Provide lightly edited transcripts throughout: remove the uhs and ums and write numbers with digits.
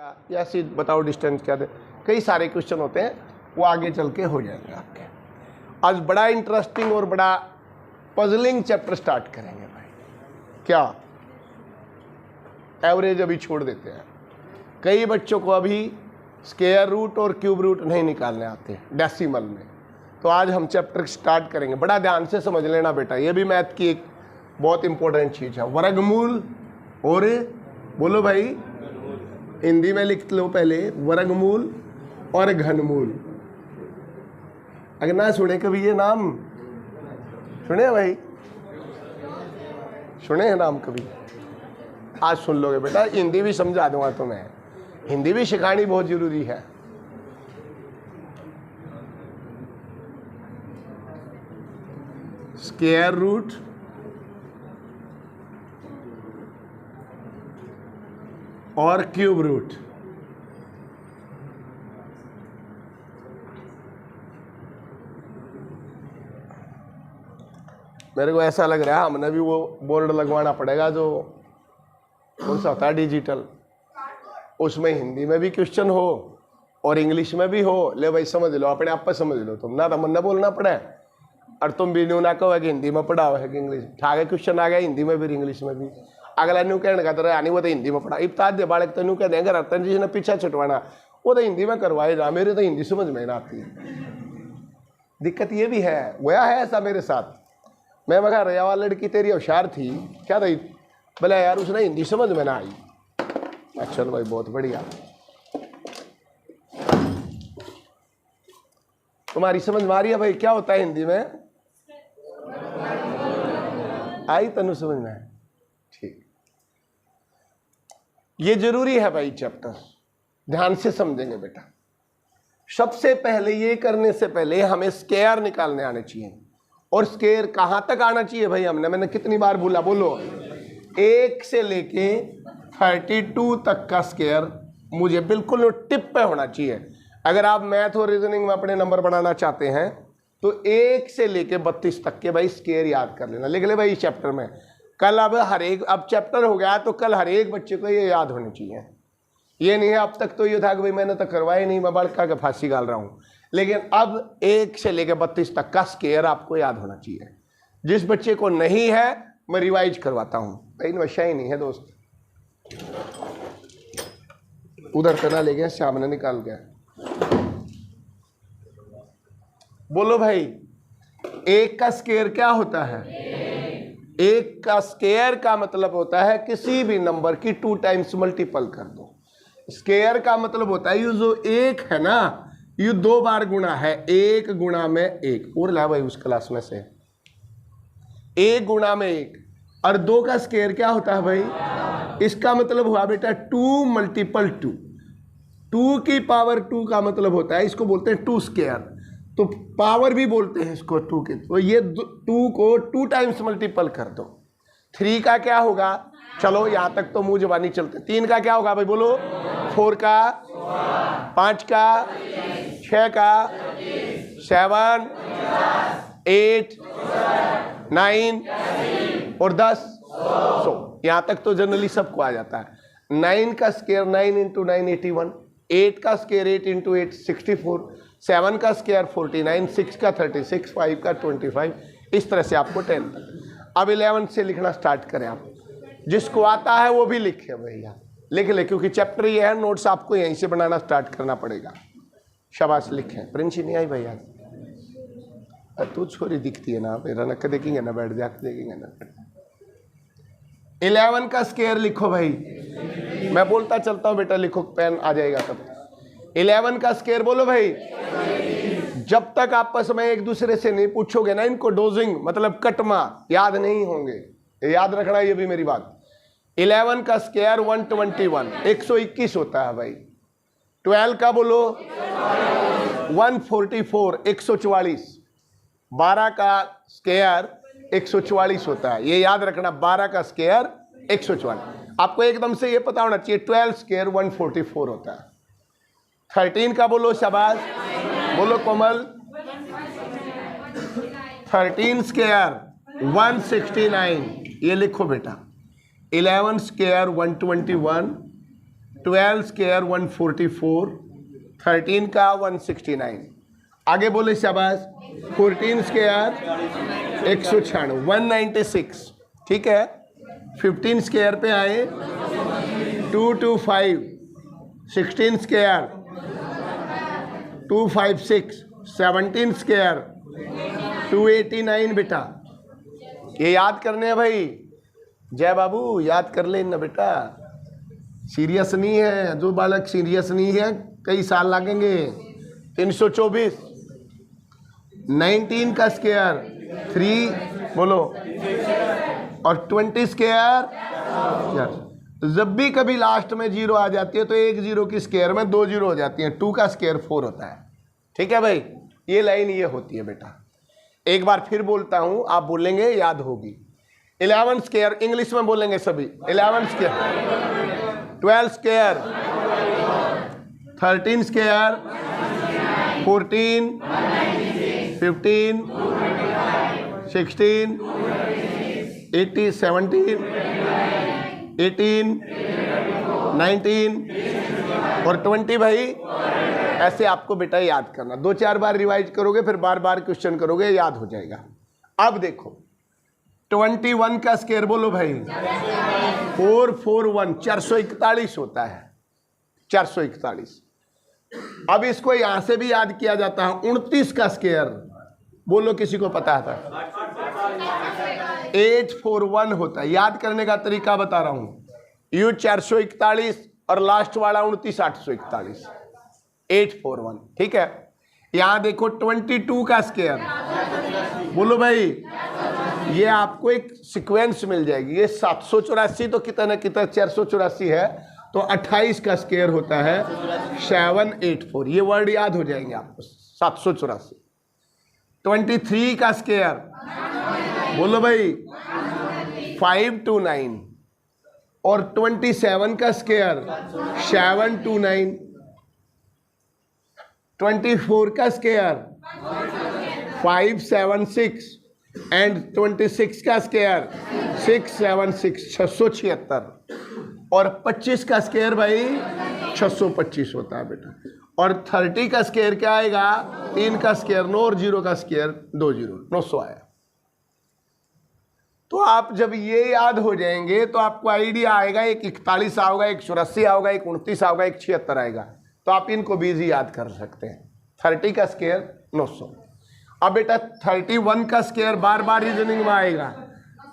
या सीध बताओ डिस्टेंस क्या दे, कई सारे क्वेश्चन होते हैं, वो आगे चल के हो जाएंगे आपके। आज बड़ा इंटरेस्टिंग और बड़ा पजलिंग चैप्टर स्टार्ट करेंगे भाई। क्या एवरेज अभी छोड़ देते हैं, कई बच्चों को अभी स्क्वायर रूट और क्यूब रूट नहीं निकालने आते डेसिमल में, तो आज हम चैप्टर स्टार्ट करेंगे। बड़ा ध्यान से समझ लेना बेटा, ये भी मैथ की एक बहुत इंपॉर्टेंट चीज़ है। वर्गमूल और बोलो भाई, हिंदी में लिख लो पहले, वर्गमूल और घनमूल। अगर ना सुने कभी ये नाम, सुने भाई, सुने हैं नाम कभी? आज सुन लोगे बेटा, हिंदी भी समझा दूंगा तुम्हें, हिंदी भी सिखानी बहुत जरूरी है। स्क्वायर रूट और क्यूब रूट, मेरे को ऐसा लग रहा है हमने भी वो बोर्ड लगवाना पड़ेगा जो कौन सा होता है डिजिटल, उसमें हिंदी में भी क्वेश्चन हो और इंग्लिश में भी हो। ले भाई समझ लो, अपने आप पर समझ लो, तुम ना मन ना बोलना पड़े, और तुम भी न्यू ना कहो कि हिंदी में पढ़ा हुआ है कि इंग्लिश। ठागे क्वेश्चन आ गया हिंदी में भी इंग्लिश में भी, अगला न्यू कहने का तो यानी वो तो हिंदी में पढ़ा, इब्ताद दे बालक तो न्यू कह देंगे रतन जी ने पीछा छुटवाना, वो तो हिंदी में करवाए जा, मेरे तो हिंदी समझ में ना आती। दिक्कत ये भी है, गया है ऐसा मेरे साथ। मैं मगर रया वाली लड़की तेरी होशियार थी, क्या थी बोले यार उसने हिंदी समझ में ना आई। अच्छा भाई बहुत बढ़िया, तुम्हारी समझ में आ रही है भाई क्या होता है हिंदी में? आई तनु समझ में? ठीक, ये जरूरी है भाई चैप्टर, ध्यान से समझेंगे बेटा। सबसे पहले ये करने से पहले हमें स्क्वायर निकालने आने चाहिए। और स्क्वायर कहां तक आना चाहिए भाई? मैंने कितनी बार बोला, बोलो, 1 से लेके 32 तक का स्क्वायर मुझे बिल्कुल टिप पे होना चाहिए। अगर आप मैथ और रीजनिंग में अपने नंबर बनाना चाहते हैं तो 1 से लेके 32 तक के भाई स्क्वायर याद कर लेना, लिख ले भाई चैप्टर में। कल अब चैप्टर हो गया तो कल हर एक बच्चे को ये याद होनी चाहिए। ये नहीं है अब तक तो ये था कि भाई मैंने तो करवाया नहीं, मैं बड़का के फांसी गाल रहा हूँ, लेकिन अब 1 से लेकर 32 तक का स्क्वायर आपको याद होना चाहिए। जिस बच्चे को नहीं है मैं रिवाइज करवाता हूँ भाई, नशा ही नहीं है दोस्त, उधर करना ले गया सामने निकाल गया। बोलो भाई, 1 का स्क्वायर क्या होता है? 1 का स्क्वायर का मतलब होता है किसी भी नंबर की 2 टाइम्स मल्टीपल कर दो। स्क्वायर का मतलब होता है ये जो 1 है ना, ये 2 बार गुणा है, 1 गुणा में 1 और ला भाई उस क्लास में से 1 गुणा में 1। और 2 का स्क्वायर क्या होता है भाई? इसका मतलब हुआ बेटा 2 मल्टीपल 2। 2 की पावर 2 का मतलब होता है, इसको बोलते हैं 2 स्क्वायर, तो पावर भी बोलते हैं इसको 2 के। तो ये 2 को 2 टाइम्स मल्टीपल कर दो। 3 का क्या होगा? चलो यहां तक तो मुंह जबानी चलते। 3 का क्या होगा भाई बोलो? 4 का, 5 का, 6 का, 7, 8, 9 और 10, 100। यहां तक तो जनरली सबको आ जाता है। 9 का स्क्वायर 9 इंटू 9 81, 8 का स्क्वायर 8 इंटू 8 64, 7 का स्क्वायर 49, 6 का 36, 5 का 25, इस तरह से आपको 10 तक। अब 11 से लिखना स्टार्ट करें आप, जिसको आता है वो भी लिखे भैया, लिख ले, क्योंकि चैप्टर ये है, नोट्स आपको यहीं से बनाना स्टार्ट करना पड़ेगा। शाबाश लिखें। प्रिंस नहीं आई भैया, तू छोरी दिखती है ना, मेरा नक्का देखेंगे ना, बैठ जाके देखेंगे ना। 11 का स्क्वायर लिखो भाई, मैं बोलता चलता हूं बेटा, लिखो, पेन आ जाएगा तब। 11 का स्क्वायर बोलो भाई। जब तक आपस में एक दूसरे से नहीं पूछोगे ना इनको डोजिंग मतलब कटमा याद नहीं होंगे, याद रखना ये भी मेरी बात। 11 का स्क्वायर 121, 121 होता है भाई। 12 का बोलो 144, 144। 12 का स्क्वायर 144 होता है, ये याद रखना, 12 का स्क्वायर 144। आपको एकदम से ये पता होना चाहिए 12 स्क्वायर 144 होता है। 13 का बोलो शाबाश, बोलो कोमल। 13 स्क्वायर 169, ये लिखो बेटा। 11 स्क्वायर 121, 12 स्क्वायर 144, 13 का 169, आगे बोले शाबाश। 14 स्क्वायर 196, 196, ठीक है। 15 स्क्वायर पे आए 225, 16 स्क्वायर 256, 17 स्क्वायर 289 बेटा। ये याद करने हैं भाई, जय बाबू याद कर ले ना बेटा, सीरियस नहीं है। जो बालक सीरियस नहीं है कई साल लगेंगे। 324, 19 का स्क्वायर 3 बोलो और 20 स्क्वायर। जब भी कभी लास्ट में जीरो आ जाती है तो एक जीरो की स्क्वायर में 2 जीरो हो जाती है। 2 का स्क्वायर 4 होता है, ठीक है भाई। ये लाइन ये होती है बेटा। एक बार फिर बोलता हूं, आप बोलेंगे याद होगी। 11 स्क्वायर इंग्लिश में बोलेंगे सभी। 11 स्क्वायर 12 स्क्वायर 13 स्क्वायर 14 15 16 18 17 18 19 और 20 भाई। ऐसे आपको बेटा याद करना, 2-4 बार रिवाइज करोगे फिर बार बार क्वेश्चन करोगे, याद हो जाएगा। अब देखो 21 का स्क्वायर बोलो भाई। 441 441 होता है, 441। अब इसको यहां से भी याद किया जाता है। 29 का स्क्वायर बोलो, किसी को पता था? 841 होता है। याद करने का तरीका बता रहा हूं। यू 441 और लास्ट वाला 29 841, 841, ठीक है। यहां देखो 22 का स्क्वायर बोलो भाई। ये आपको एक सीक्वेंस मिल जाएगी। ये 784 तो कितना ना कितना 484 है, तो 28 का स्क्वायर होता है 784। ये वर्ड याद हो जाएंगे आपको, 784। 23 का स्क्वायर बोलो भाई 529 और 27 का स्क्वायर 729। 24 का स्क्वायर 576 एंड 26 का स्क्वायर 676, 676। और 25 का स्क्वायर भाई 625 होता है बेटा। और 30 का स्क्वायर क्या आएगा? 3 का स्क्वायर 9 और 0 का स्क्वायर 2 0, 900 आया। तो आप जब ये याद हो जाएंगे तो आपको आइडिया आएगा। एक 41 आओगा, एक 84 आओगा, एक 29 आओगा, एक 76 आएगा। तो आप इनको भी इजी याद कर सकते हैं। 30 का स्क्वायर 900। अब बेटा 31 का स्क्वायर बार बार रीजनिंग में आएगा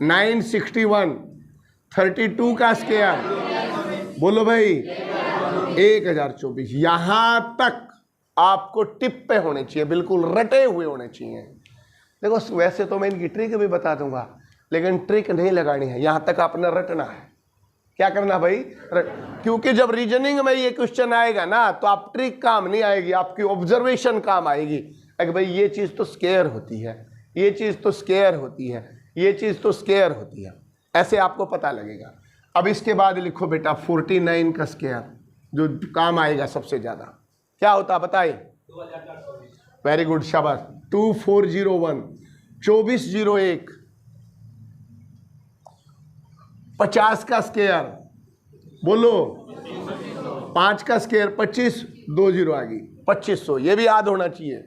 961। 32 का स्क्वायर बोलो भाई 1024। यहां तक आपको टिप पे होने चाहिए, बिल्कुल रटे हुए होने चाहिए। देखो वैसे तो मैं इनकी ट्रिक भी बता दूंगा, लेकिन ट्रिक नहीं लगानी है, यहां तक आपने रटना है। क्या करना भाई? क्योंकि जब रीजनिंग में ये क्वेश्चन आएगा ना तो आप ट्रिक काम नहीं आएगी, आपकी ऑब्जर्वेशन काम आएगी। अगर भाई ये चीज़ तो स्क्वायर होती है, ये चीज़ तो स्क्वायर होती है, ये चीज़ तो स्क्वायर होती है, ऐसे आपको पता लगेगा। अब इसके बाद लिखो बेटा 49 का स्क्वायर, जो काम आएगा सबसे ज़्यादा। क्या होता बताइए? वेरी गुड, शाबाश। 2401, 2401। 50 का स्क्वायर बोलो 5 का स्क्वायर 25, 2 0 आ गई 2500। ये भी याद होना चाहिए।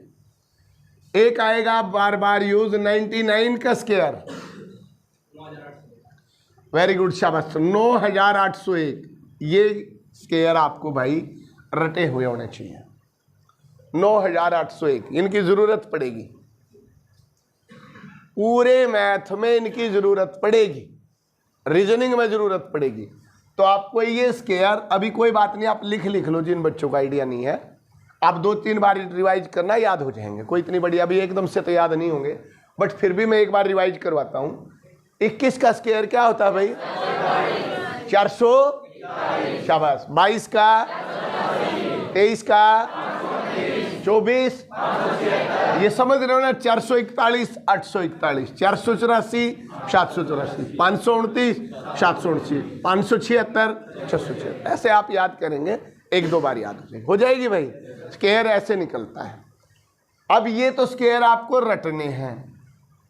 एक आएगा बार बार यूज 99 का स्क्वायर। वेरी गुड, शाबाश। 9801। ये स्क्वायर आपको भाई रटे हुए होने चाहिए। 9801 इनकी जरूरत पड़ेगी, पूरे मैथ में इनकी जरूरत पड़ेगी, रीजनिंग में जरूरत पड़ेगी। तो आपको ये स्क्वायर अभी कोई बात नहीं, आप लिख लो। जिन बच्चों का आइडिया नहीं है, आप 2-3 बार रिवाइज करना, याद हो जाएंगे। कोई इतनी बड़ी अभी एकदम से तो याद नहीं होंगे, बट फिर भी मैं एक बार रिवाइज करवाता हूँ। 21 का स्क्वायर क्या होता है भाई? 400, शाबाश। 22 का, 23 का, 24, ये समझ रहे हो ना? 441, 841, 484, 784, 529, 729, 576, 676। ऐसे आप याद करेंगे, 1-2 बार याद हो जाएगी भाई। स्क्वायर ऐसे निकलता है। अब ये तो स्क्वायर आपको रटने हैं।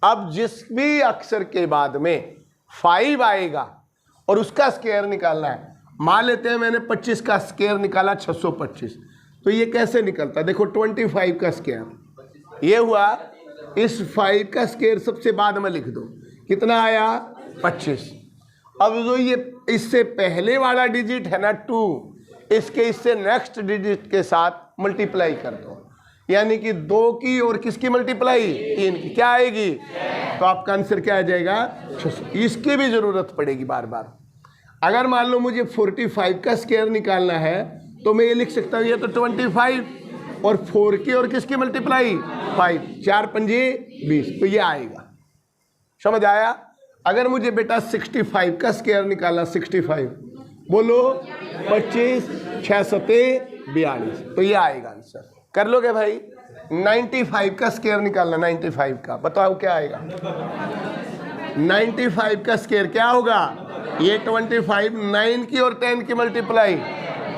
अब जिस भी अक्षर के बाद में 5 आएगा और उसका स्क्वायर निकालना है। मान लेते हैं मैंने 25 का स्क्वायर निकाला 625, तो ये कैसे निकलता? देखो 25 का स्क्वायर ये हुआ, इस 5 का स्क्वायर सबसे बाद में लिख दो, कितना आया 25। अब जो ये इससे पहले वाला डिजिट है ना 2, इसके इससे नेक्स्ट डिजिट के साथ मल्टीप्लाई कर दो, यानी कि 2 की और किसकी मल्टीप्लाई 3 की, क्या आएगी? तो आपका आंसर क्या आ जाएगा 600। इसकी भी जरूरत पड़ेगी बार बार। अगर मान लो मुझे 45 का स्क्वायर निकालना है तो मैं ये लिख सकता हूँ, ये तो 25 और 4 की और किसकी मल्टीप्लाई 5, 4 पंजे 20, तो ये आएगा। समझ आया? अगर मुझे बेटा 65 का स्क्वायर निकालना, 65 बोलो 25 6 सते 42, तो ये आएगा आंसर। कर लोगे भाई? 95 का स्क्वायर निकालना, 95 का, बताओ क्या आएगा? 95 का स्क्वायर क्या होगा? ये 25, 9 की और 10 की मल्टीप्लाई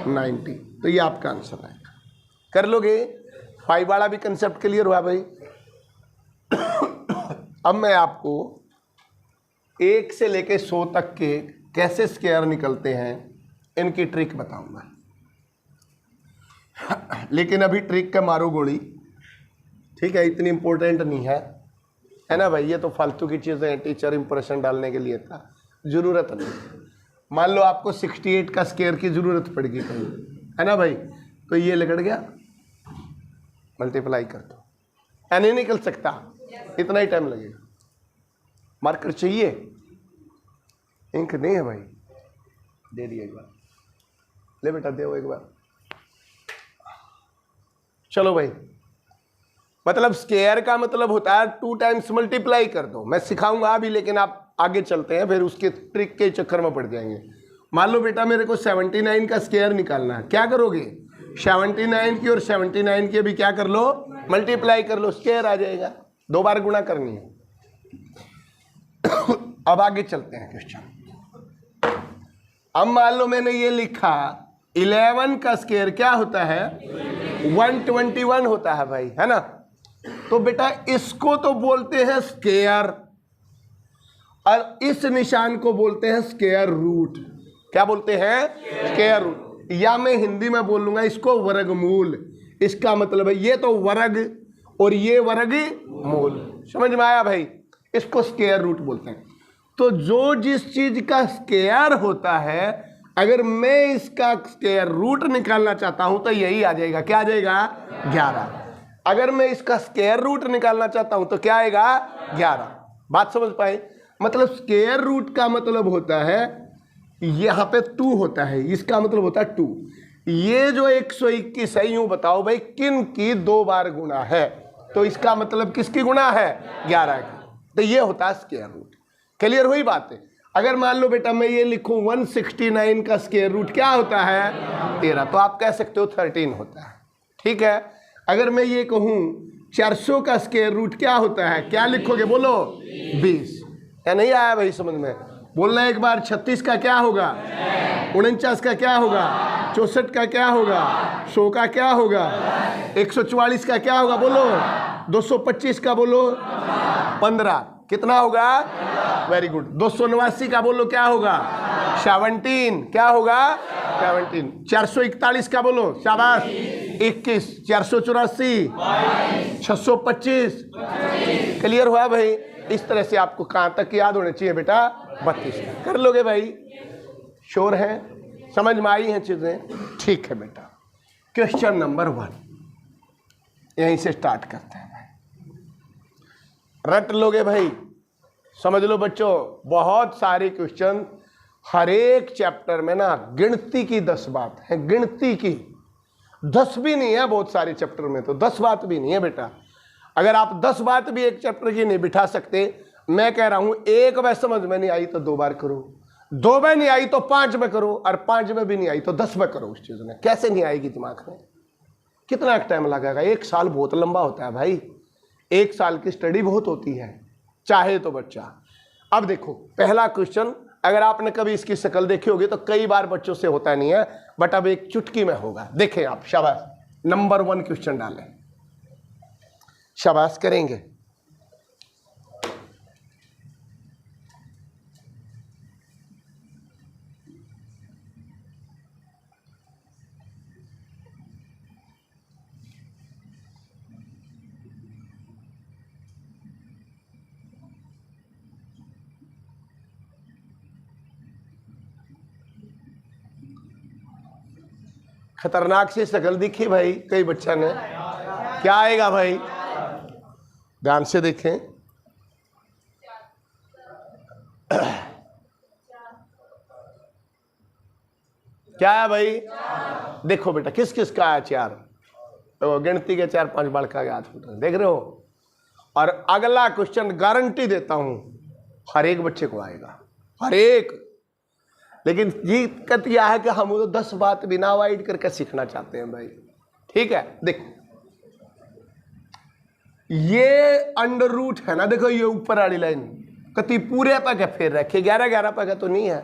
90, तो ये आपका आंसर आएगा। कर लोगे? 5 वाला भी कंसेप्ट क्लियर हुआ भाई? अब मैं आपको 1 से लेके 100 तक के कैसे स्क्वायर निकलते हैं इनकी ट्रिक बताऊंगा। लेकिन अभी ट्रिक का मारो गोली, ठीक है? इतनी इंपॉर्टेंट नहीं है ना भाई? ये तो फालतू की चीज़ें हैं, टीचर इंप्रेशन डालने के लिए था, ज़रूरत नहीं। मान लो आपको 68 का स्क्वायर की ज़रूरत पड़ेगी कहीं, है ना भाई? तो ये लगड़ गया, मल्टीप्लाई कर दो, नहीं निकल सकता, इतना ही टाइम लगेगा। मार्कर चाहिए? इंक नहीं है भाई? दे दिए एक बार, ले बेटा दे एक बार। चलो भाई, मतलब स्क्वायर का मतलब होता है 2 टाइम्स मल्टीप्लाई कर दो। मैं सिखाऊंगा अभी, लेकिन आप आगे चलते हैं, फिर उसके ट्रिक के चक्कर में पड़ जाएंगे। मान लो बेटा मेरे को 79 का स्क्वायर निकालना है, क्या करोगे? 79 की और 79 की अभी क्या कर लो? मल्टीप्लाई कर लो, स्क्वायर आ जाएगा, 2 बार गुणा करनी है। अब आगे चलते हैं क्वेश्चन। अब मान लो मैंने ये लिखा 11 का स्क्वायर क्या होता है? 121 होता है भाई, है ना? तो बेटा इसको तो बोलते हैं स्क्वायर, और इस निशान को बोलते हैं स्क्वायर रूट। क्या बोलते हैं? स्क्वायर रूट, या मैं हिंदी में बोलूंगा इसको वर्गमूल। इसका मतलब है ये तो वर्ग और ये वर्गमूल। समझ में आया भाई? इसको स्क्वायर रूट बोलते हैं। तो जो जिस चीज का स्क्वायर होता है, अगर मैं इसका स्क्वायर रूट निकालना चाहता हूं तो यही आ जाएगा, क्या आ जाएगा? 11। अगर मैं इसका स्क्वायर रूट निकालना चाहता हूं तो क्या आएगा? 11। बात समझ पाए? मतलब स्क्वायर रूट का मतलब होता है, यहाँ पे 2 होता है, इसका मतलब होता है 2। ये जो 121 है, यूं बताओ भाई किन की 2 बार गुणा है? तो इसका मतलब किसकी गुणा है? 11 की। तो ये होता है स्क्वायर रूट। क्लियर हुई बात है? अगर मान लो बेटा मैं ये लिखूं 169 का स्क्वायर रूट क्या होता है? 13, तो आप कह सकते हो 13 होता है, ठीक है? अगर मैं ये कहूं 400 का स्क्वायर रूट क्या होता है, क्या लिखोगे? बोलो 20। या नहीं आया भाई समझ में? बोलना एक बार। 36 का क्या होगा? 49 का क्या होगा? 64 का क्या होगा? 100 का क्या होगा? 144 का क्या होगा? बोलो 225 का बोलो 15, कितना होगा? Very good. 289 का बोलो क्या होगा? 17, क्या होगा? 17। 441 का बोलो, शाबाश 21। 484, 625। क्लियर हुआ भाई? इस तरह से आपको कहाँ तक याद होने चाहिए बेटा? 32। कर लोगे भाई? श्योर है? समझ में आई हैं चीजें? ठीक है बेटा। क्वेश्चन नंबर 1 यहीं से स्टार्ट करते हैं। रट लोगे भाई? समझ लो बच्चों, बहुत सारे क्वेश्चन हर एक चैप्टर में ना गिनती की 10 बात है, गिनती की 10 भी नहीं है, बहुत सारे चैप्टर में तो 10 बात भी नहीं है बेटा। अगर आप 10 बात भी एक चैप्टर की नहीं बिठा सकते, मैं कह रहा हूं एक बार समझ में नहीं आई तो 2 बार करो, 2 में नहीं आई तो 5 में करो, और 5 में भी नहीं आई तो 10 में करो। उस चीज में कैसे नहीं आएगी दिमाग में? कितना टाइम लगेगा? 1 साल बहुत लंबा होता है भाई, 1 साल की स्टडी बहुत होती है, चाहे तो बच्चा। अब देखो पहला क्वेश्चन, अगर आपने कभी इसकी शक्ल देखी होगी तो कई बार बच्चों से होता नहीं है, बट अब एक चुटकी में होगा। देखें आप, शाबाश। नंबर 1 क्वेश्चन डालें, शाबाश करेंगे। खतरनाक सी शक्ल दिखी भाई कई बच्चा ने, क्या आएगा भाई? ध्यान से देखें। क्या है भाई? देखो बेटा किस किस का है 4, तो गिनती के 4-5 बाल का याद होता है, देख रहे हो। और अगला क्वेश्चन गारंटी देता हूं हर एक बच्चे को आएगा, हर एक। लेकिन दिक्कत यह है कि हम तो 10 बात बिना अवॉइड करके सीखना चाहते हैं भाई। ठीक है, देखो ये अंडर रूट है ना, देखो ये ऊपर वाली लाइन कति पूरे पे के फिर रखे 11-11 पे का तो नहीं है।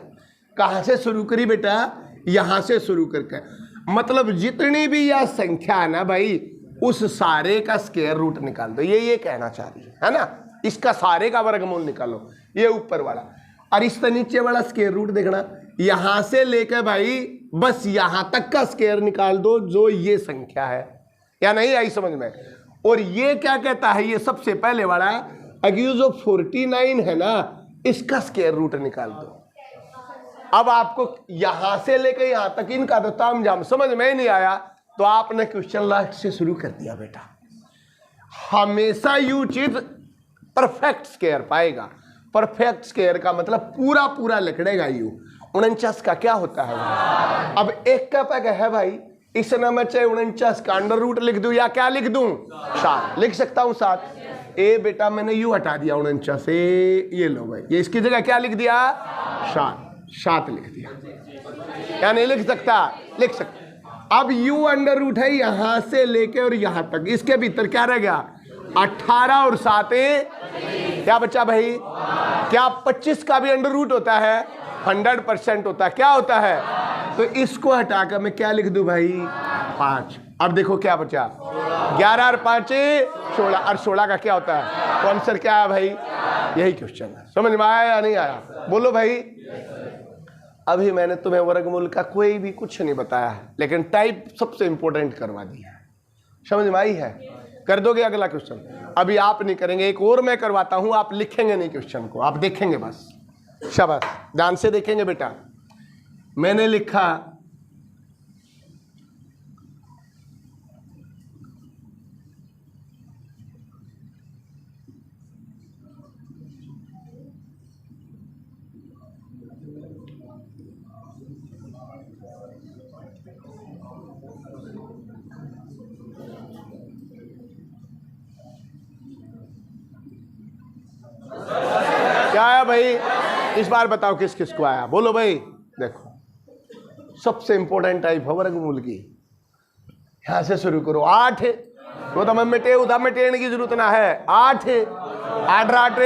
कहां से शुरू करी बेटा? यहां से शुरू करके, मतलब जितनी भी यह संख्या है ना भाई, उस सारे का स्क्वायर रूट निकाल दो। ये कहना चाह रही है ना, इसका सारे का वर्गमूल निकालो, ये ऊपर वाला। और इस नीचे वाला स्क्वायर रूट देखना, यहां से लेकर भाई बस यहां तक का स्क्वायर निकाल दो जो ये संख्या है, या नहीं आई समझ में? और ये क्या कहता है, ये सबसे पहले वाला अगर जो 49 है ना, इसका स्क्वायर रूट निकाल दो। अब आपको यहां से लेकर यहां तक इनका तो तामझाम समझ में ही नहीं आया, तो आपने क्वेश्चन लास्ट से शुरू कर दिया बेटा। हमेशा यू चीज परफेक्ट स्क्वायर पाएगा। परफेक्ट स्क्वायर का मतलब पूरा पूरा लिखड़ेगा यू। 49 का क्या होता है? अब एक का पैक है भाई, इस नंबर चाहे 49 का अंडर रूट लिख दूं या क्या लिख दूं? 7 लिख सकता हूं। 7 ए बेटा मैंने यू हटा दिया 49 से, ये लो भाई, ये इसकी जगह क्या लिख दिया? 7 लिख दिया। या नहीं लिख सकता? लिख सकता। अब u अंडर रूट है यहां से लेके और यहां तक, इसके भीतर क्या रह गया? 18 और 7 क्या बचा भाई? क्या 25 का भी अंडर रूट होता है? 100% होता है। क्या होता है? तो इसको हटाकर मैं क्या लिख दूं भाई? 5। अब देखो क्या बचा? 11 और 5 16, और 16 का क्या होता है? तो आंसर क्या है भाई? यही क्वेश्चन है। समझ में आया या नहीं आया? बोलो भाई। अभी मैंने तुम्हें वर्गमूल का कोई भी कुछ नहीं बताया है, लेकिन टाइप सबसे इंपॉर्टेंट करवा दिया है। समझ में आई है? कर दोगे अगला क्वेश्चन? अभी आप नहीं करेंगे, एक और मैं करवाता हूं, आप लिखेंगे नहीं क्वेश्चन को, आप देखेंगे बस। शाबाश, ध्यान से देखेंगे बेटा। मैंने लिखा क्या आया भाई? इस बार बताओ किस किस को आया? बोलो भाई। देखो सबसे इंपॉर्टेंट टाइप है वर्गमूल की, यहां से शुरू करो। 8 वो तो मैं मिटे उधर मिटेने की जरूरत ना है। 8 8 8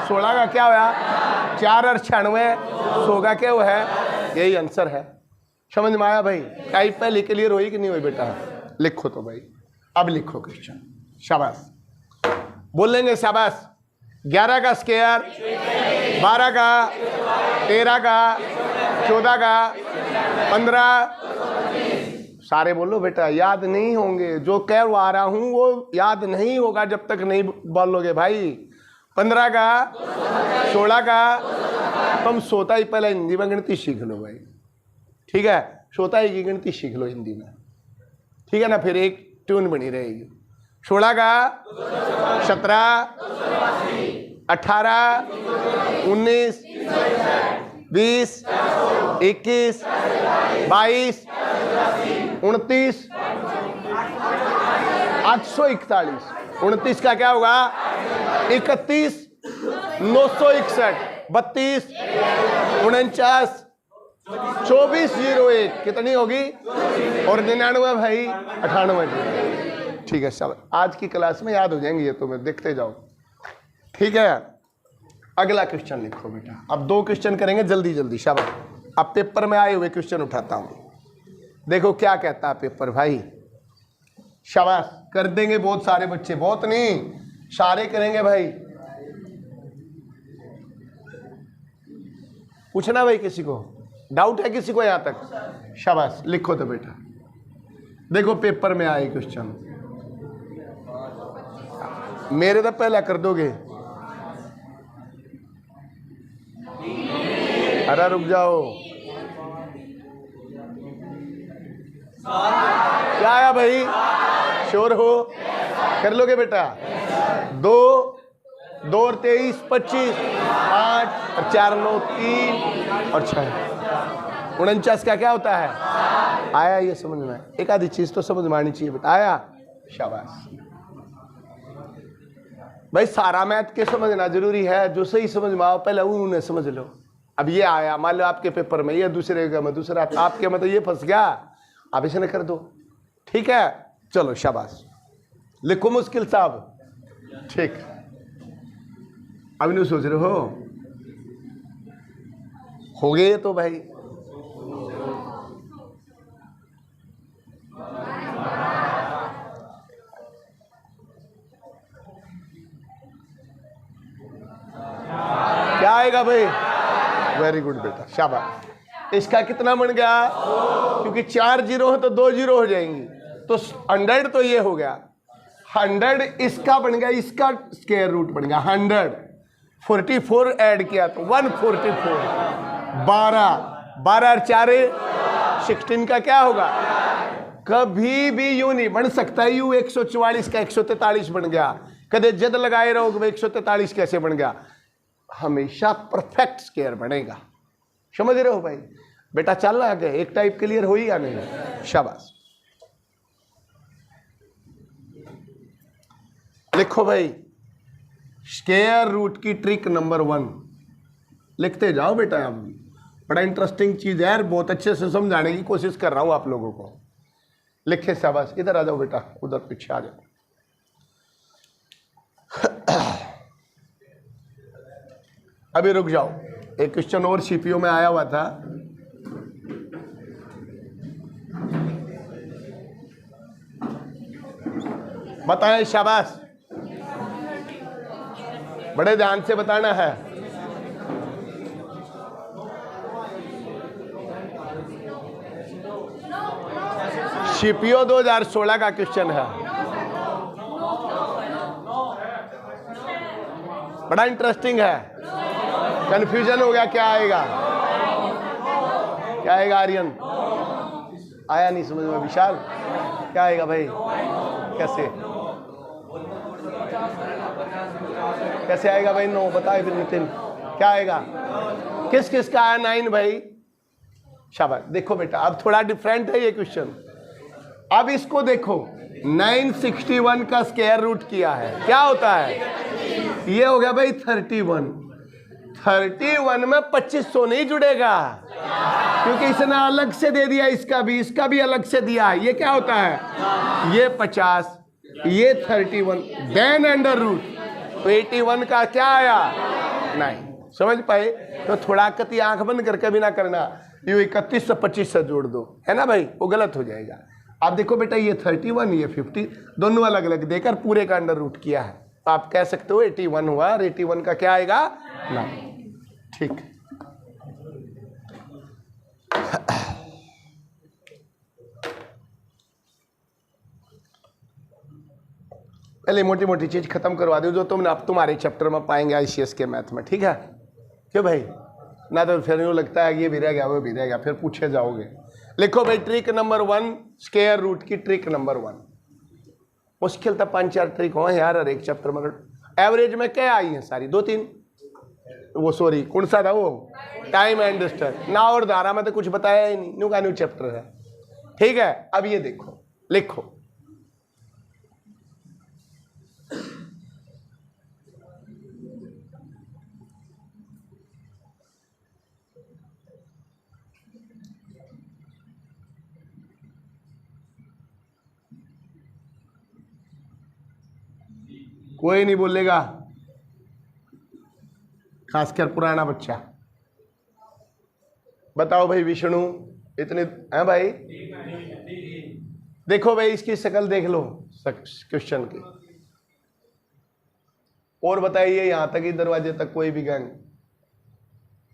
16 का क्या हुआ? 4 और 96 100 का क्या हुआ है? यही आंसर है। समझ में आया भाई? टाइप पहले क्लियर हुई कि नहीं हुई बेटा? लिखो तो भाई, अब लिखो क्वेश्चन। शाबाश, बोलेंगे शाबाश। 11 का स्क्वायर, 12 का, 13 का, 14 का, 15, सारे बोलो बेटा। याद नहीं होंगे, जो कहवा रहा हूं वो याद नहीं होगा जब तक नहीं बोलोगे भाई। 15 का, 16 का, तुम सोता ही पहले हिंदी में गिनती सीख लो भाई। ठीक है, सोता ही की गिनती सीख लो हिंदी में, ठीक है ना? फिर एक ट्यून बनी रहेगी। 16 का, 17, 18, 19, 20, 21, 22, 29, 841। 29 का क्या होगा? 31, 961, 32, 49, 2401 कितनी होगी? और 99 भाई 98। ठीक है, सब आज की क्लास में याद हो जाएंगे ये, तुम्हें देखते जाओ। ठीक है, अगला क्वेश्चन लिखो बेटा। अब 2 क्वेश्चन करेंगे जल्दी जल्दी। शाबाश। अब पेपर में आए हुए क्वेश्चन उठाता हूं, देखो क्या कहता है पेपर भाई। शाबाश, कर देंगे बहुत सारे बच्चे, बहुत नहीं सारे करेंगे भाई। पूछना भाई, किसी को डाउट है? किसी को यहां तक? शाबाश, लिखो तो बेटा। देखो पेपर में आए क्वेश्चन, मेरे तो पहले कर दोगे। अरे रुक जाओ, क्या आया भाई? श्योर हो? कर लोगे बेटा? 2 2 और 23 25, 8 और 4 9 3 और 6 49 का क्या होता है? आया? ये समझ में? एक आधी चीज तो समझ में आनी चाहिए बेटा। आया? शाबाश भाई। सारा मैथ के समझना जरूरी है, जो सही समझ में आओ पहले उन्हें समझ लो। अब ये आया, मान लो आपके पेपर में, ये दूसरे का में दूसरा, आपके में तो ये फंस गया, आप इसे न कर दो। ठीक है, चलो शाबाश। लिखो मुश्किल साहब। ठीक, अब नहीं सोच रहे हो गए तो भाई। क्या आएगा भाई? वेरी गुड बेटा, शाबाश। इसका कितना बन गया? क्योंकि 4 जीरो है तो 2 जीरो हो जाएंगी, तो 100 तो ये हो गया। 100 इसका बन गया, इसका स्क्वायर रूट बन गया 100। 44 ऐड किया तो 144। 12 और 4 16 का क्या होगा? कभी भी यूं नहीं बन सकता। यूं 144 का 143 बन गया। कदे जद लगाए रहोगे 143 कैसे बन गया? हमेशा परफेक्ट स्क्वायर बनेगा। समझ रहे हो भाई? बेटा चल रहा है, एक टाइप क्लियर हो ही या नहीं? शाबाश। लिखो भाई, स्क्वायर रूट की ट्रिक नंबर 1 लिखते जाओ बेटा। आप बड़ा इंटरेस्टिंग चीज है, बहुत अच्छे से समझाने की कोशिश कर रहा हूं आप लोगों को। लिखे शाबाश। इधर आ जाओ बेटा, उधर पीछे आ जाओ। अभी रुक जाओ, एक क्वेश्चन और सीपीओ में आया हुआ था। बताएं शाबाश, बड़े ध्यान से बताना है। सीपीओ 2016 का क्वेश्चन है, बड़ा इंटरेस्टिंग है। कंफ्यूजन हो गया, क्या आएगा? क्या आएगा आर्यन? आया नहीं समझ में? विशाल क्या आएगा भाई? कैसे कैसे आएगा भाई? 9 बताए फिर नितिन, क्या आएगा? किस किस का आया 9 भाई? शाबाश। देखो बेटा, अब थोड़ा डिफरेंट है ये क्वेश्चन। अब इसको देखो, 961 का स्क्वायर रूट किया है, क्या होता है? ये हो गया भाई 31। 31 में 2500 नहीं जुड़ेगा, क्योंकि इसने अलग से दे दिया, इसका भी अलग से दिया है। ये क्या होता है? ये 50, ये 31, देन अंडर रूट, तो 81 का क्या आया? 9। समझ पाए? तो थोड़ा कति आंख बंद करके भी ना करना, ये 31 से 25 से जोड़ दो, है ना भाई? वो गलत हो जाएगा। आप देखो बेटा, ये 31, ये 50, दोनों अलग अलग देकर पूरे का अंडर रूट किया है, तो आप कह सकते हो 81 हुआ, और 81 का क्या आएगा? 9। ठीक। पहले मोटी मोटी चीज खत्म करवा दो, जो तुमने अब तुम्हारे चैप्टर में पाएंगे आईसीएस के मैथ में। ठीक है? क्यों भाई? ना तो फिर यूँ लगता है ये भी रह गया, वो भी रह गया, फिर पूछे जाओगे। लिखो भाई, ट्रिक नंबर 1, स्क्वायर रूट की ट्रिक नंबर 1। मुश्किल था 5-4 ट्रिक हो यार हर एक चैप्टर में। एवरेज में क्या आई है? सारी 2-3, वो सॉरी कौन सा था वो? टाइम एंड डिस्टेंस ना, और धारा में तो कुछ बताया ही नहीं, न्यू का न्यू चैप्टर है। ठीक है, अब ये देखो, लिखो कोई नहीं बोलेगा, खासकर पुराना बच्चा। बताओ भाई विष्णु, इतने हैं भाई? देखो भाई, इसकी शक्ल देख लो क्वेश्चन की, और बताइए यहां तक ही दरवाजे तक कोई भी गैंग?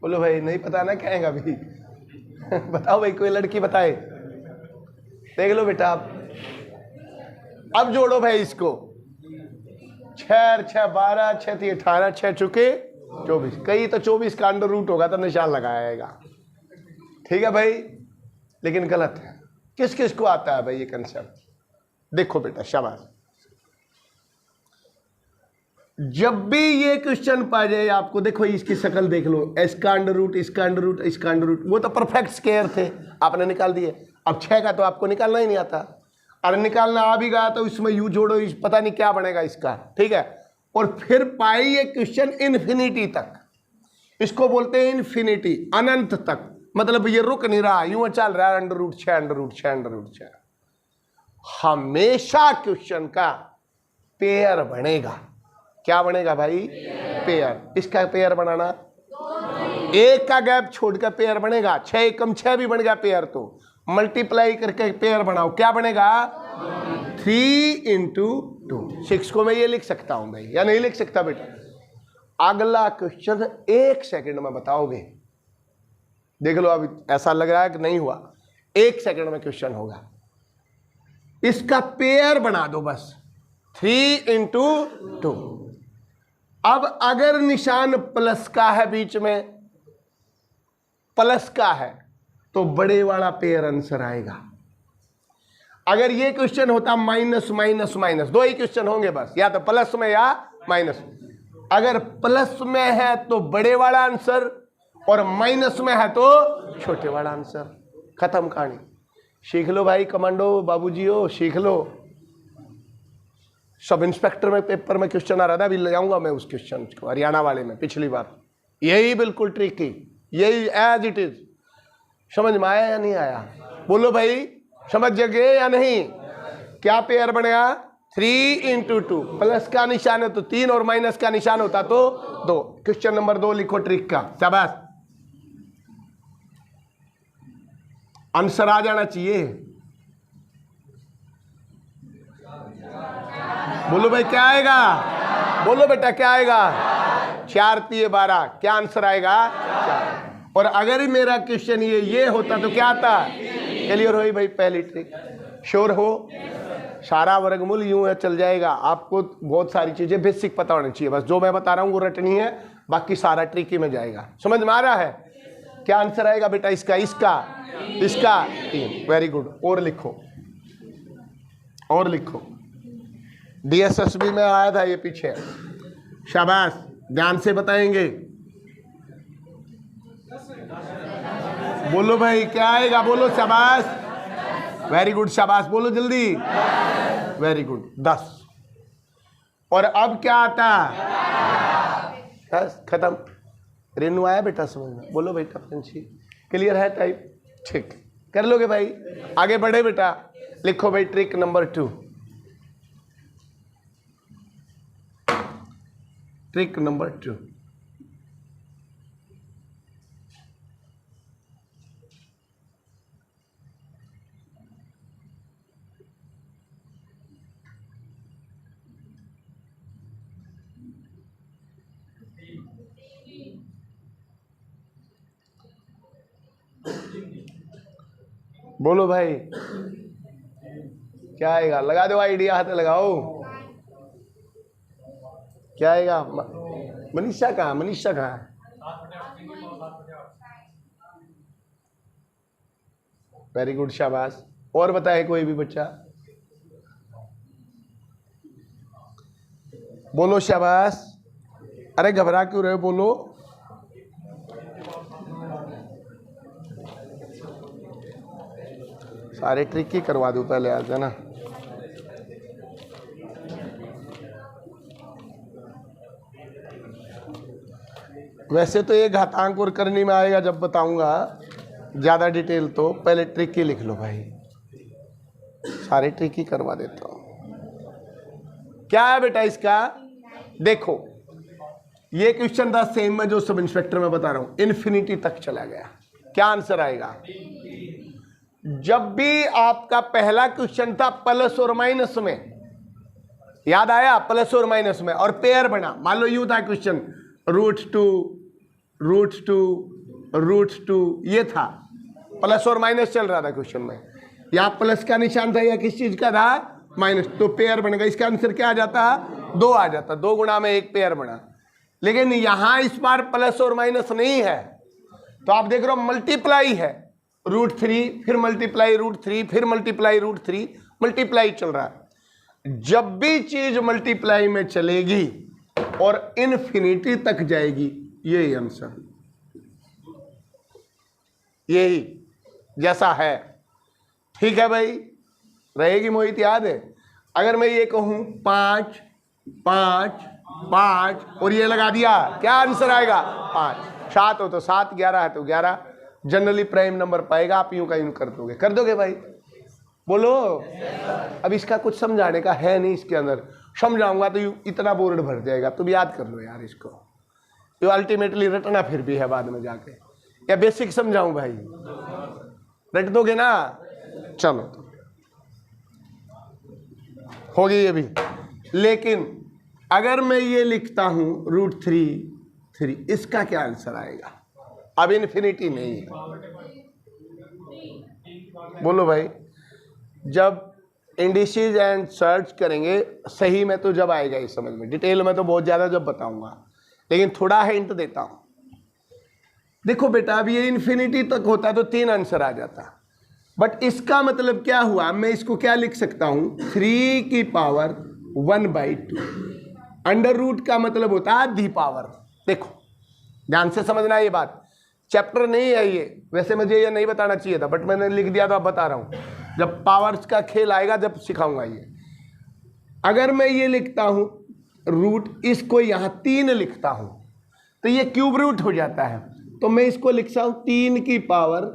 बोलो भाई, नहीं पता ना, कहेगा अभी। बताओ भाई, कोई लड़की बताए? देख लो बेटा आप। अब जोड़ो भाई इसको, 6 6 12, 6 3 18, 6 चुके 24। कई तो 24 का अंडर रूट होगा तो निशान लगाएगा। ठीक है भाई, लेकिन गलत है। किस किस को आता है भाई ये कंसेप्ट? देखो बेटा शाबाश, जब भी ये क्वेश्चन पा जाए आपको, देखो इसकी शक्ल देख लो, इसका अंडर रूट, इसका अंडर रूट, इसका अंडर रूट, वो तो परफेक्ट स्क्वायर थे, आपने निकाल दिए। अब 6 का तो आपको निकालना ही नहीं आता, अरे निकालना आ भी गया तो इसमें यू जोड़ो, पता नहीं क्या बनेगा इसका, ठीक है। और फिर पाई ये क्वेश्चन इन्फिनिटी तक, इसको बोलते हैं इन्फिनिटी, अनंत तक, मतलब ये रुक नहीं रहा, यूं चल रहा है, under root 6, under root 6, under root 6। हमेशा क्वेश्चन का पेयर बनेगा। क्या बनेगा भाई? पेयर। इसका पेयर बनाना, एक का गैप छोड़ कर पेयर बनेगा। 6 एकम 6 भी बन गया पेयर, तो मल्टीप्लाई करके पेयर बनाओ, क्या बनेगा? 3 into 2। 6 को मैं ये लिख सकता हूं भाई, या नहीं लिख सकता बेटा? अगला क्वेश्चन 1 सेकंड में बताओगे, देख लो। अभी ऐसा लग रहा है कि नहीं हुआ, 1 सेकंड में क्वेश्चन होगा। इसका पेयर बना दो बस, 3 into 2। अब अगर निशान प्लस का है, बीच में प्लस का है, तो बड़े वाला पेयर आंसर आएगा। अगर ये क्वेश्चन होता माइनस माइनस माइनस, 2 ही क्वेश्चन होंगे बस, या तो प्लस में या माइनस। अगर प्लस में है तो बड़े वाला आंसर, और माइनस में है तो छोटे वाला आंसर। खत्म कहानी। सीख लो भाई कमांडो बाबूजी हो, सीख लो। सब इंस्पेक्टर में पेपर में क्वेश्चन आ रहा था, अभी ले जाऊंगा मैं उस क्वेश्चन को, हरियाणा वाले में पिछली बार। यही बिल्कुल ट्रिकी, यही एज इट इज। समझ में आया या नहीं आया? बोलो भाई, समझ गए या नहीं? क्या पेयर बनेगा? 3 into 2। प्लस का निशान है तो 3, और माइनस का निशान होता तो 2। क्वेश्चन नंबर 2 लिखो ट्रिक का, शाबाश। आंसर आ जाना चाहिए। बोलो भाई क्या आएगा? बोलो बेटा क्या आएगा? 4 3 12। क्या आंसर आएगा? 4। और अगर मेरा क्वेश्चन ये होता तो क्या आता? क्लियर हो भाई? पहली ट्रिक श्योर हो? सारा वर्गमूल यूं है चल जाएगा। आपको बहुत सारी चीजें बेसिक पता होनी चाहिए, बस जो मैं बता रहा हूं वो रटनी है, बाकी सारा ट्रिक ही में जाएगा। समझ में आ रहा है? क्या आंसर आएगा बेटा इसका? इसका 3। Very good. और लिखो, और लिखो। DSSB में आया था ये पीछे, शाबाश। ध्यान से बताएंगे। बोलो भाई क्या आएगा? बोलो शाबाश। वेरी गुड, शाबाश। बोलो जल्दी। Very good. 10। और अब क्या आता? बस खत्म। रेनू आया बेटा समझ में? बोलो बेटा पंछी क्लियर है टाइप? ठीक, कर लोगे भाई? आगे बढ़े बेटा। लिखो भाई ट्रिक नंबर 2। Trick number 2। बोलो भाई क्या आएगा? लगा दो आइडिया, हाथ लगाओ। क्या आएगा? मनीषा कहाँ? मनीषा कहाँ? वेरी गुड, शाबाश। और बताए कोई भी बच्चा? बोलो शाबाश। अरे घबरा क्यों रहे हो? बोलो। सारे ट्रिक ही करवा दूं पहले आज, है ना? वैसे तो ये घातांक और करनी में आएगा जब बताऊंगा ज्यादा डिटेल, तो पहले ट्रिक ही लिख लो भाई। सारे ट्रिक ही करवा देता हूं। क्या है बेटा इसका? देखो ये क्वेश्चन था सेम में जो सब इंस्पेक्टर में बता रहा हूं, इन्फिनिटी तक चला गया। क्या आंसर आएगा? जब भी आपका पहला क्वेश्चन था प्लस और माइनस में, याद आया? प्लस और माइनस में, और पेयर बना। मान लो यूं था क्वेश्चन, √2 ये था, प्लस और माइनस चल रहा था क्वेश्चन में। या प्लस का निशान था या किस चीज का था? माइनस, तो पेयर बनेगा। इसका आंसर क्या आ जाता? 2 आ जाता। 2 गुणा में 1 पेयर बना। लेकिन यहां इस बार प्लस और माइनस नहीं है, तो आप देख रहे हो मल्टीप्लाई है। √3, फिर मल्टीप्लाई √3, फिर मल्टीप्लाई √3, मल्टीप्लाई चल रहा है। जब भी चीज मल्टीप्लाई में चलेगी और इन्फिनिटी तक जाएगी, यही आंसर, यही जैसा है। ठीक है भाई, रहेगी मोहित, याद है? अगर मैं ये कहूं 5 5 5 और ये लगा दिया, क्या आंसर आएगा? 5। 7 हो तो 7, 11 है तो 11। जनरली प्राइम नंबर पाएगा। आप यूं का यूं कर दोगे, कर दोगे भाई? बोलो। अब इसका कुछ समझाने का है नहीं, इसके अंदर समझाऊंगा तो इतना बोर्ड भर जाएगा। तुम याद कर लो यार इसको, ये अल्टीमेटली रटना फिर भी है बाद में जाके। या बेसिक समझाऊं भाई? रट दोगे ना? चलो, होगी ये भी। लेकिन अगर मैं ये लिखता हूं √3, इसका क्या आंसर आएगा? अब इन्फिनिटी नहीं है। बोलो भाई। जब इंडिसेस एंड सर्च करेंगे सही में तो जब आएगा ये समझ में, डिटेल में तो बहुत ज्यादा जब बताऊंगा, लेकिन थोड़ा हिंट देता हूं। देखो बेटा, अब ये इन्फिनिटी तक होता तो 3 आंसर आ जाता, बट इसका मतलब क्या हुआ? मैं इसको क्या लिख सकता हूं? 3 की पावर 1/2। अंडर रूट का मतलब होता है आधी पावर। देखो ध्यान से समझना ये बात, चैप्टर नहीं है ये, वैसे मुझे ये नहीं बताना चाहिए था, बट मैंने लिख दिया तो अब बता रहा हूं। जब पावर्स का खेल आएगा जब सिखाऊंगा ये। अगर मैं ये लिखता हूं रूट, इसको यहां 3 लिखता हूं तो ये क्यूब रूट हो जाता है। तो मैं इसको लिखता हूं 3 की पावर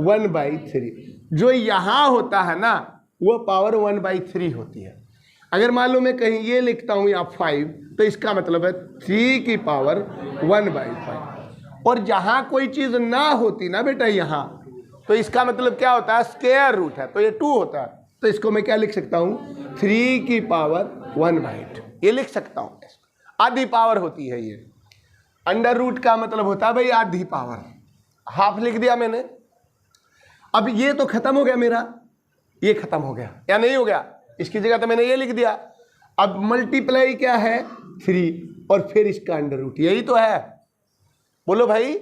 1/3। जो यहां होता है ना वो पावर 1/3 होती है। अगर मान लो मैं कहीं ये लिखता हूं या 5, तो इसका मतलब है 3 की पावर 1/5। और जहां कोई चीज ना होती ना बेटा यहां, तो इसका मतलब क्या होता है? स्क्वायर रूट है, तो ये 2 होता है। तो इसको मैं क्या लिख सकता हूं? 3 की पावर 1/2 ये लिख सकता हूं। आधी पावर होती है ये। अंडर रूट का मतलब होता है भाई आधी पावर। हाफ लिख दिया मैंने। अब ये तो खत्म हो गया मेरा, ये खत्म हो गया या नहीं हो गया? इसकी जगह तो मैंने ये लिख दिया। अब मल्टीप्लाई क्या है? 3 और फिर इसका अंडर रूट, यही तो है। बोलो भाई।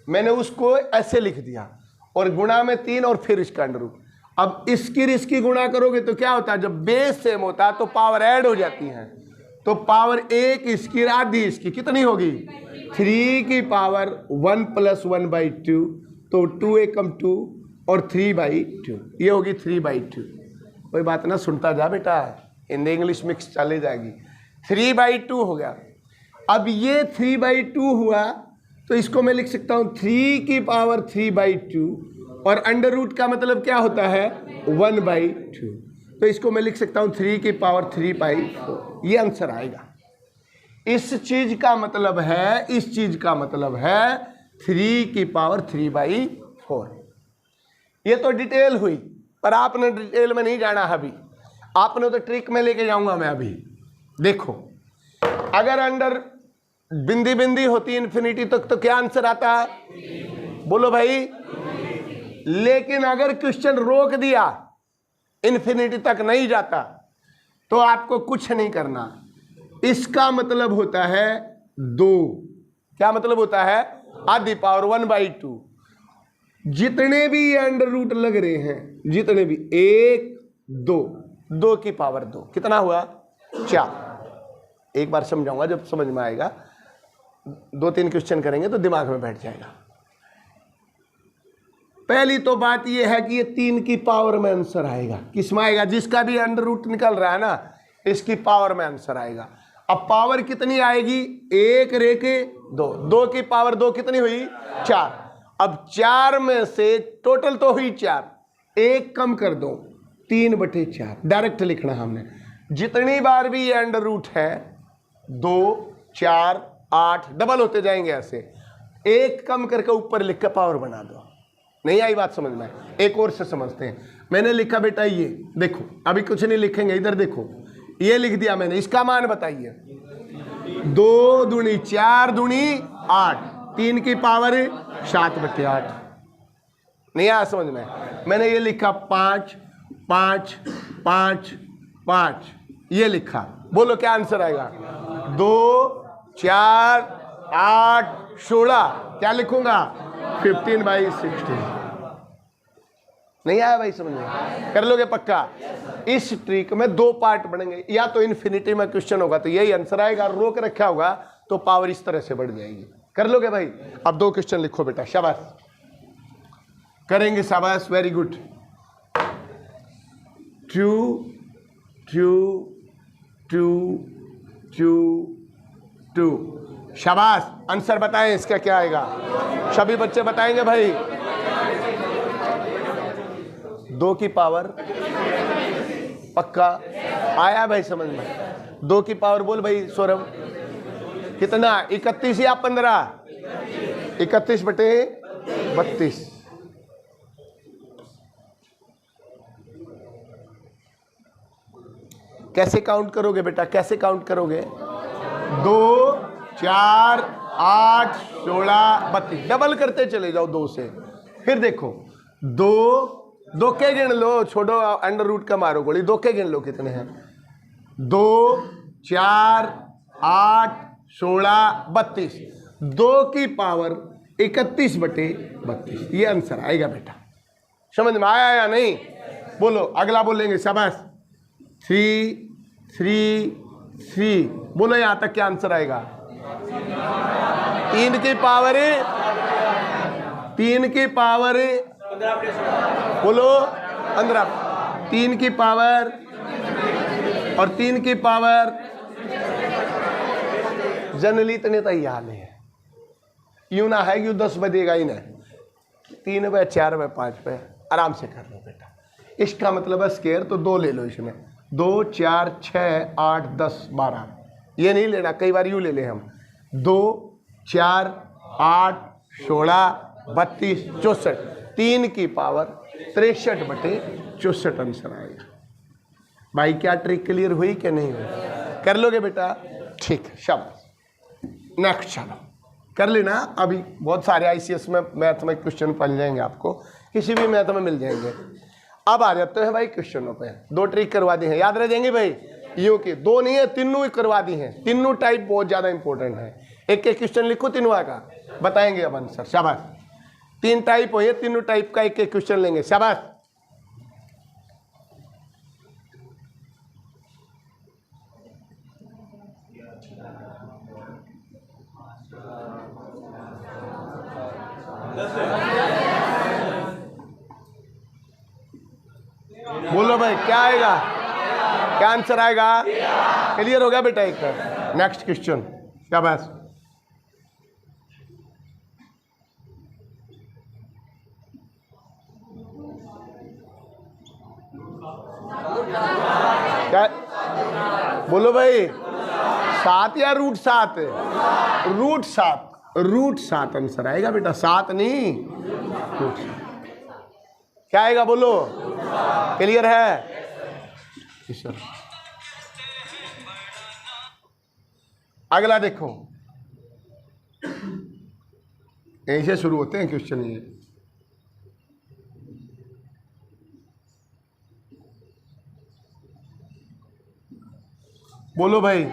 मैंने उसको ऐसे लिख दिया और गुणा में 3 और फिर इसका अंडर रूट। अब इसकी गुणा करोगे तो क्या होता है? जब बेस सेम होता है तो पावर ऐड हो जाती है। तो पावर 1 इसकी आधी इसकी कितनी होगी? 3 की पावर 1 + 1/2, तो 2 एकम 2 और 3/2, ये होगी 3/2। कोई बात ना, सुनता जा बेटा, हिंदी इंग्लिश मिक्स चले जाएगी। 3/2 हो गया। अब ये 3/2 हुआ तो इसको मैं लिख सकता हूं 3 की पावर 3/2 और अंडर रूट का मतलब क्या होता है? 1/2। तो इसको मैं लिख सकता हूं 3 की पावर 3/4। ये आंसर आएगा। इस चीज का मतलब है, इस चीज का मतलब है 3 की पावर 3/4। ये तो डिटेल हुई, पर आपने डिटेल में नहीं जाना है अभी। आपने तो ट्रिक में लेके जाऊंगा मैं अभी। देखो, अगर अंडर बिंदी बिंदी होती इन्फिनिटी तक तो क्या आंसर आता है? बोलो भाई। लेकिन अगर क्वेश्चन रोक दिया, इन्फिनिटी तक नहीं जाता, तो आपको कुछ नहीं करना। इसका मतलब होता है 2। क्या मतलब होता है? आधी पावर 1/2। जितने भी ये अंडर रूट लग रहे हैं, जितने भी 1 2 की पावर 2 कितना हुआ? 4। एक बार समझाऊंगा, जब समझ में आएगा 2-3 क्वेश्चन करेंगे तो दिमाग में बैठ जाएगा। पहली तो बात यह है कि ये 3 की पावर में आंसर आएगा। किस में आएगा? जिसका भी अंडर रूट निकल रहा है ना, इसकी पावर में आंसर आएगा। अब पावर कितनी आएगी? 1 रेके 2, 2 की पावर 2 कितनी हुई? 4। अब 4 में से टोटल तो हुई 4, 1 कम कर दो, 3/4 डायरेक्ट लिखना हमने। जितनी बार भी ये अंडर रूट है 2 4 8 डबल होते जाएंगे ऐसे, 1 कम करके ऊपर लिख कर पावर बना दो। नहीं आई बात समझ में? एक और से समझते हैं। मैंने लिखा बेटा ये देखो, अभी कुछ नहीं लिखेंगे, इधर देखो, ये लिख दिया मैंने। इसका मान बताइए। 2 दूनी 4 दूनी 8, 3 की पावर 7/8। नहीं आया समझ में? मैंने ये लिखा 5 5 5 5, ये लिखा। बोलो क्या आंसर आएगा? 2 4 8 16, क्या लिखूंगा? 15/16। नहीं आया भाई समझ में? कर लोगे पक्का? इस ट्रिक में दो पार्ट बनेंगे, या तो इन्फिनिटी में क्वेश्चन होगा तो यही आंसर आएगा, रोक रखा होगा तो पावर इस तरह से बढ़ जाएगी। कर लोगे भाई? अब दो क्वेश्चन लिखो बेटा, शाबाश, करेंगे, शाबाश, very good. True true true true true, शाबाश। आंसर बताएं इसका क्या आएगा, सभी बच्चे बताएंगे भाई। 2 की पावर, पक्का आया भाई समझ में? 2 की पावर बोल भाई सौरभ, कितना? 31 या 15? 31/32। कैसे काउंट करोगे बेटा, कैसे काउंट करोगे? 2 4 8 16 32, डबल करते चले जाओ 2 से। फिर देखो 2 के गिन लो, छोड़ो अंडर रूट का मारो गोली, 2 के गिन लो कितने हैं? 2 4 8 16 32, 2 की पावर 31/32, ये आंसर आएगा बेटा। समझ में आया या नहीं? बोलो, अगला बोलेंगे, शाबाश। 3 3 3, बोलो यहां तक क्या आंसर आएगा? 3 की पावर बोलो 15, 3 की पावर और 3 की पावर, जनरली इतने तो हाल है, यूं ना है कि 10 बजेगा ही ना, 3 पे 4 पे 5 पे आराम से कर लो बेटा। इसका मतलब है स्केयर तो 2 ले लो इसमें, 2 4 6 8 10 12, ये नहीं लेना, कई बार यूं ले ले हम, 2 4 8 16 32 64, 3 की पावर 63/64 आंसर आएगा। भाई क्या ट्रिक क्लियर हुई कि नहीं हुई? कर लोगे बेटा? ठीक है, शाबाश। नेक्स्ट चलो, कर लेना। अभी बहुत सारे ICS में मैथ में क्वेश्चन बन जाएंगे, आपको किसी भी मैथ में मिल जाएंगे। अब आ जाते हैं भाई क्वेश्चनों पे। 2 ट्रिक करवा दी हैं, याद रह जाएंगे भाई? यू की 2 नहीं है, तीनों ही करवा दी हैं। तीनों टाइप बहुत ज़्यादा इंपॉर्टेंट है। एक एक क्वेश्चन लिखो, तीनों का बताएंगे अब आंसर, शाबाश। 3 टाइप हो, ये तीनों टाइप का एक एक क्वेश्चन लेंगे, शाबाश। बोलो भाई क्या आएगा, क्या आंसर आएगा? क्लियर हो गया बेटा? एक नेक्स्ट क्वेश्चन, शाबाश। क्या बोलो भाई? 7 या √7? √7 आंसर आएगा बेटा, 7 नहीं, √7। क्या आएगा बोलो? क्लियर है? अगला देखो, यहीं से शुरू होते हैं क्वेश्चन। ये बोलो भाई,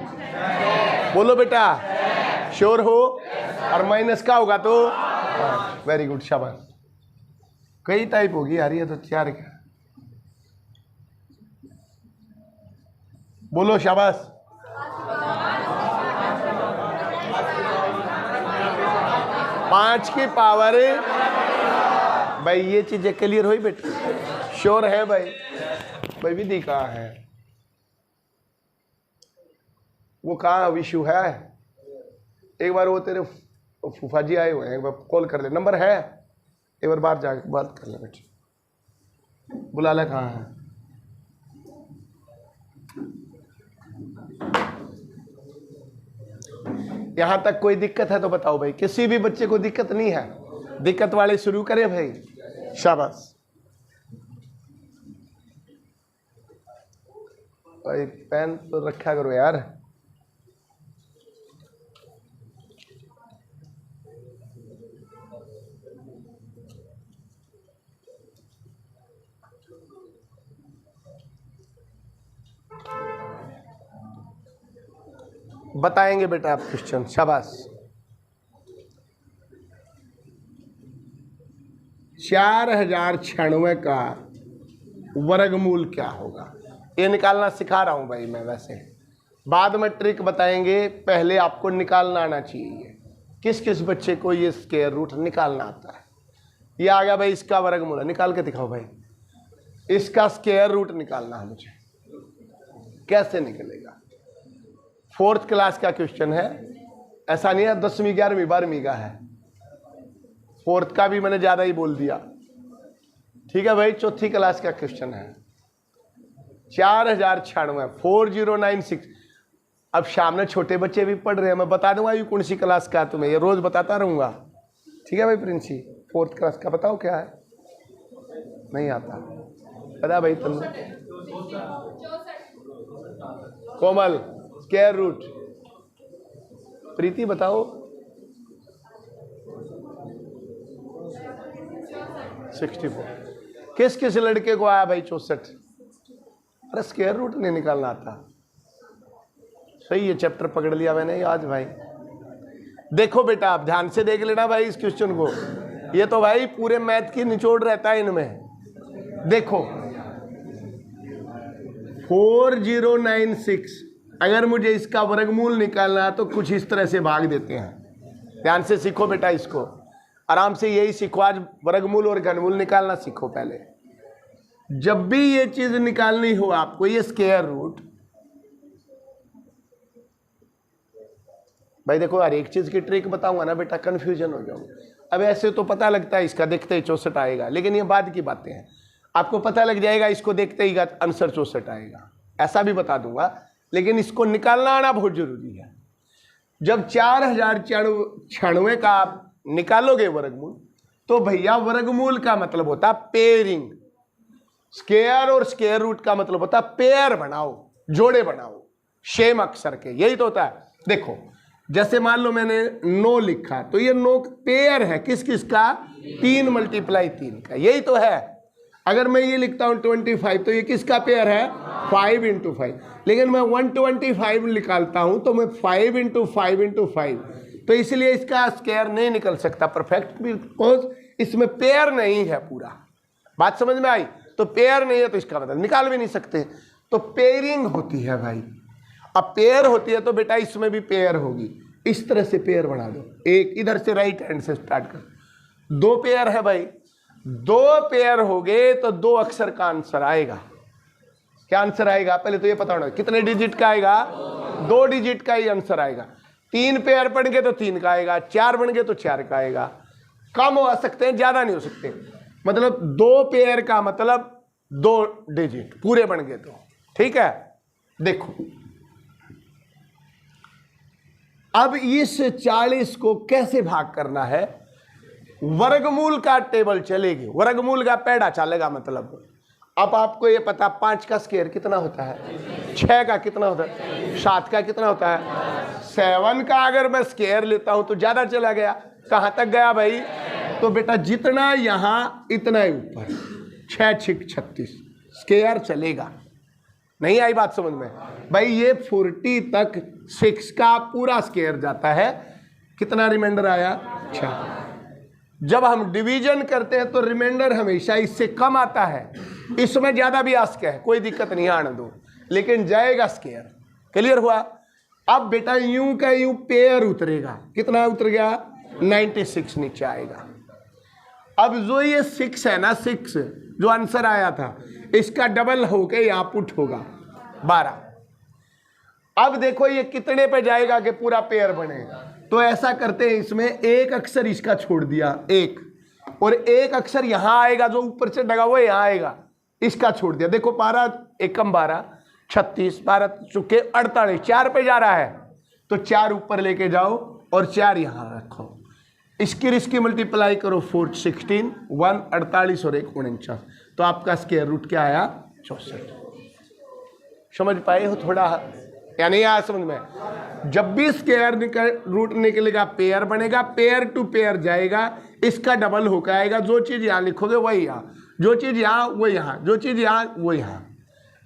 बोलो बेटा, श्योर हो? और माइनस का होगा तो वेरी गुड, शाबाश। कई टाइप होगी यार, ये तो 4 क्या? बोलो शाबाश। 5 की पावर, भाई ये चीजें क्लियर हुई बेटा? श्योर है भाई? भाई विधि कहाँ है? वो कहाँ विशु है? एक बार वो तेरे फूफा जी आए हुए हैं, एक बार कॉल कर ले, नंबर है, एक बार बाहर जाके बात कर ले बेटा, बुला ले। कहाँ है? यहां तक कोई दिक्कत है तो बताओ भाई, किसी भी बच्चे को दिक्कत नहीं है? दिक्कत वाले शुरू करें भाई, शाबाश। भाई पेन तो रखा करो यार। बताएंगे बेटा आप क्वेश्चन, शाबाश 4096 का वर्गमूल क्या होगा। ये निकालना सिखा रहा हूं भाई मैं, वैसे बाद में ट्रिक बताएंगे, पहले आपको निकालना आना चाहिए। किस किस बच्चे को ये स्क्वायर रूट निकालना आता है। ये आ गया भाई, इसका वर्गमूल है, निकाल के दिखाओ भाई। इसका स्क्वायर रूट निकालना है मुझे, कैसे निकलेगा। 4th क्लास का क्वेश्चन है, ऐसा नहीं है 10वीं 11वीं 12वीं का है। 4th का भी मैंने ज्यादा ही बोल दिया, ठीक है भाई। 4th क्लास का क्वेश्चन है 4096 4096। अब सामने छोटे बच्चे भी पढ़ रहे हैं, मैं बता दूंगा ये कौन सी क्लास का, तुम्हें ये रोज बताता रहूंगा, ठीक है भाई। प्रिंसी 4th क्लास का बताओ क्या है, नहीं आता पता भाई तुम। कोमल स्क्वायर रूट, प्रीति बताओ। 64। किस किस लड़के को आया भाई 64। अरे स्क्वायर रूट नहीं निकालना आता, सही है, चैप्टर पकड़ लिया मैंने आज भाई। देखो बेटा आप ध्यान से देख लेना भाई इस क्वेश्चन को, ये तो भाई पूरे मैथ की निचोड़ रहता है इनमें। देखो 4096, अगर मुझे इसका वर्गमूल निकालना है तो कुछ इस तरह से भाग देते हैं। ध्यान से सीखो बेटा, इसको आराम से यही सीखो, आज वर्गमूल और घनमूल निकालना सीखो। पहले जब भी ये चीज निकालनी हो आपको, ये स्क्वायर रूट, भाई देखो हर एक चीज की ट्रिक बताऊंगा ना बेटा, कंफ्यूजन हो जाओगे। अब ऐसे तो पता लगता है इसका देखते ही 64 आएगा, लेकिन ये बाद की बातें हैं। आपको पता लग जाएगा इसको देखते ही आंसर 64 आएगा, ऐसा भी बता दूंगा, लेकिन इसको निकालना आना बहुत जरूरी है। जब 4096 का आप निकालोगे वर्गमूल, तो भैया वर्गमूल का मतलब होता है पेयरिंग। स्क्वायर और स्क्वायर रूट का मतलब होता है पेयर बनाओ, जोड़े बनाओ सेम अक्षर के, यही तो होता है। देखो जैसे मान लो मैंने 9 लिखा, तो ये 9 पेयर है किस किस का, 3 × 3 का, यही तो है। अगर मैं ये लिखता हूं 25, तो ये किसका पेयर है, 5 × 5। लेकिन मैं 125 निकालता हूं तो मैं 5 × 5 × 5, तो इसलिए इसका स्क्वायर नहीं निकल सकता परफेक्ट, बिकॉज इसमें पेयर नहीं है पूरा। बात समझ में आई। तो पेयर नहीं है तो इसका मतलब निकाल भी नहीं सकते, तो पेयरिंग होती है भाई। अब पेयर होती है तो बेटा इसमें भी पेयर होगी, इस तरह से पेयर बना दो। एक इधर से राइट हैंड से स्टार्ट कर, 2 पेयर है भाई, 2 पेयर हो गए तो 2 अक्षर का आंसर आएगा। क्या आंसर आएगा, पहले तो ये पता होना कितने डिजिट का आएगा, 2 डिजिट का ही आंसर आएगा। 3 पेयर बन गए तो 3 का आएगा, 4 बन गए तो 4 का आएगा। कम हो सकते हैं, ज्यादा नहीं हो सकते। मतलब 2 पेयर का मतलब 2 डिजिट पूरे बन गए तो ठीक है। देखो अब इस 40 को कैसे भाग करना है, वर्गमूल का टेबल चलेगी, वर्गमूल का पैड़ा चलेगा। मतलब अब आपको ये पता 5 का स्क्वायर कितना होता है, 6 का कितना होता है, 7 का कितना होता है, 7 का अगर मैं स्क्वायर लेता हूं तो ज्यादा चला गया, कहां तक गया भाई, तो बेटा जितना यहां इतना ही ऊपर, 6 × 6 = 36 स्क्वायर चलेगा। नहीं आई बात समझ में भाई। ये 40 तक 6 का पूरा स्क्वायर जाता है, कितना रिमाइंडर आया, 6। जब हम डिवीजन करते हैं तो रिमाइंडर हमेशा इससे कम आता है, इसमें ज्यादा भी आ सके है, कोई दिक्कत नहीं, आने दो, लेकिन जाएगा स्क्वायर। क्लियर हुआ। अब बेटा यूं का यूं पेयर उतरेगा, कितना उतर गया, 96 नीचे आएगा। अब जो ये 6 है ना, 6 जो आंसर आया था, इसका डबल होके यहाँ पुट होगा 12। अब देखो ये कितने पे जाएगा कि पूरा पेयर बनेगा, तो ऐसा करते हैं, इसमें एक अक्षर इसका छोड़ दिया, 1, और एक अक्षर यहां आएगा जो ऊपर से डगा हुआ यहां आएगा, इसका छोड़ दिया। देखो 12 एकम 12, 36, 12 चुके 48, 4 पे जा रहा है, तो 4 ऊपर लेके जाओ और 4 यहां रखो। इसकी मल्टीप्लाई करो, 4 16, 1 48 और 1 49, तो आपका स्क्वायर रूट क्या आया, 64। समझ पाए हो थोड़ा या नहीं आया समझ में। जब भी स्क्वायर रूट निकलेगा पेयर बनेगा, पेयर टू पेयर जाएगा, इसका डबल होकर आएगा। जो चीज यहाँ लिखोगे वही यहाँ, जो चीज यहाँ वो यहाँ, जो चीज यहाँ वो यहाँ,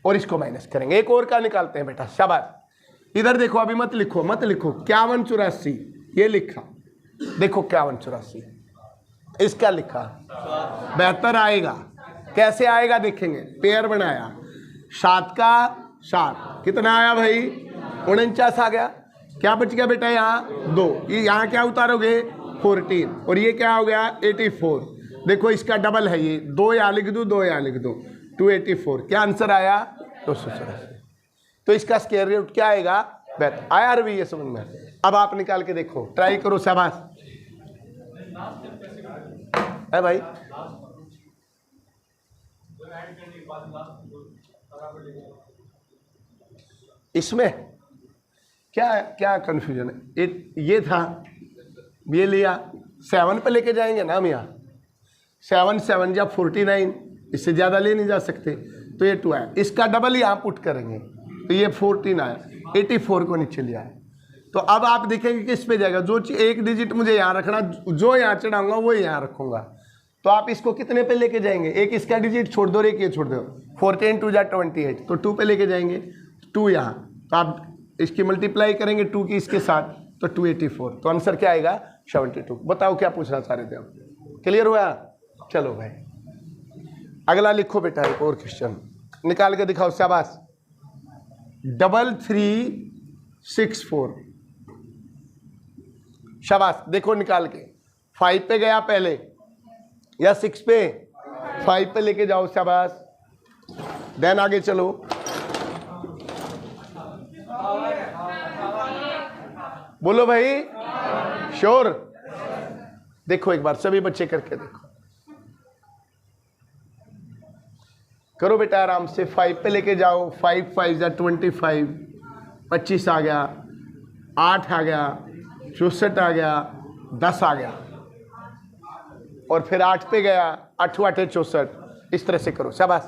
और इसको माइनस करेंगे। एक और का निकालते हैं बेटा, शाबाश। इधर देखो, अभी मत लिखो 51 84, ये लिखा, देखो 51 84, इसका लिखा 72 आएगा। कैसे आएगा देखेंगे। पेयर बनाया 7 का 7 कितना आया भाई 49 आ गया। क्या बच गया बेटा यहाँ 2, ये यहाँ क्या उतारोगे 14 और ये क्या हो गया 84। देखो इसका डबल है ये 2 यहाँ लिख दूँ 2 यहाँ लिख दूँ 284। क्या आंसर आया 284। तो इसका स्क्वायर रूट क्या आएगा आया रवि ये समझ में। अब आप निकाल के देखो ट्राई करो शाबाश है भाई। इसमें क्या क्या कंफ्यूजन है। ये था ये लिया 7 पे लेके जाएंगे ना हम यहाँ 7 7 या 49 इससे ज़्यादा ले नहीं जा सकते तो ये 2 आया। इसका डबल यहाँ पुट करेंगे तो ये 14 आया 84 को नीचे लिया है। तो अब आप देखेंगे किस पे जाएगा। जो एक डिजिट मुझे यहाँ रखना जो यहाँ चढ़ाऊंगा वो यहाँ रखूंगा। तो आप इसको कितने पे लेके जाएंगे एक इसका डिजिट छोड़ दो और एक ये छोड़ दो 14 2 जा 28 तो 2 पे लेके जाएंगे 2 यहाँ। तो आप इसकी मल्टीप्लाई करेंगे 2 की इसके साथ तो 284। तो आंसर क्या आएगा 72। बताओ क्या पूछना चाह रहे थे आप। क्लियर हुआ। चलो भाई अगला लिखो बेटा एक और क्वेश्चन निकाल के दिखाओ शाबाश। 3364 शाबाश। देखो निकाल के 5 पे गया पहले या 6 पे 5 पे लेके जाओ शाबाश। देन आगे चलो बोलो भाई श्योर। देखो एक बार सभी बच्चे करके देखो करो बेटा आराम से। 5 पे लेके जाओ 5 5 जा 25 25 आ गया 8 आ गया 64 आ गया 10 आ गया और फिर 8 पे गया 8 8 64। इस तरह से करो शाबाश।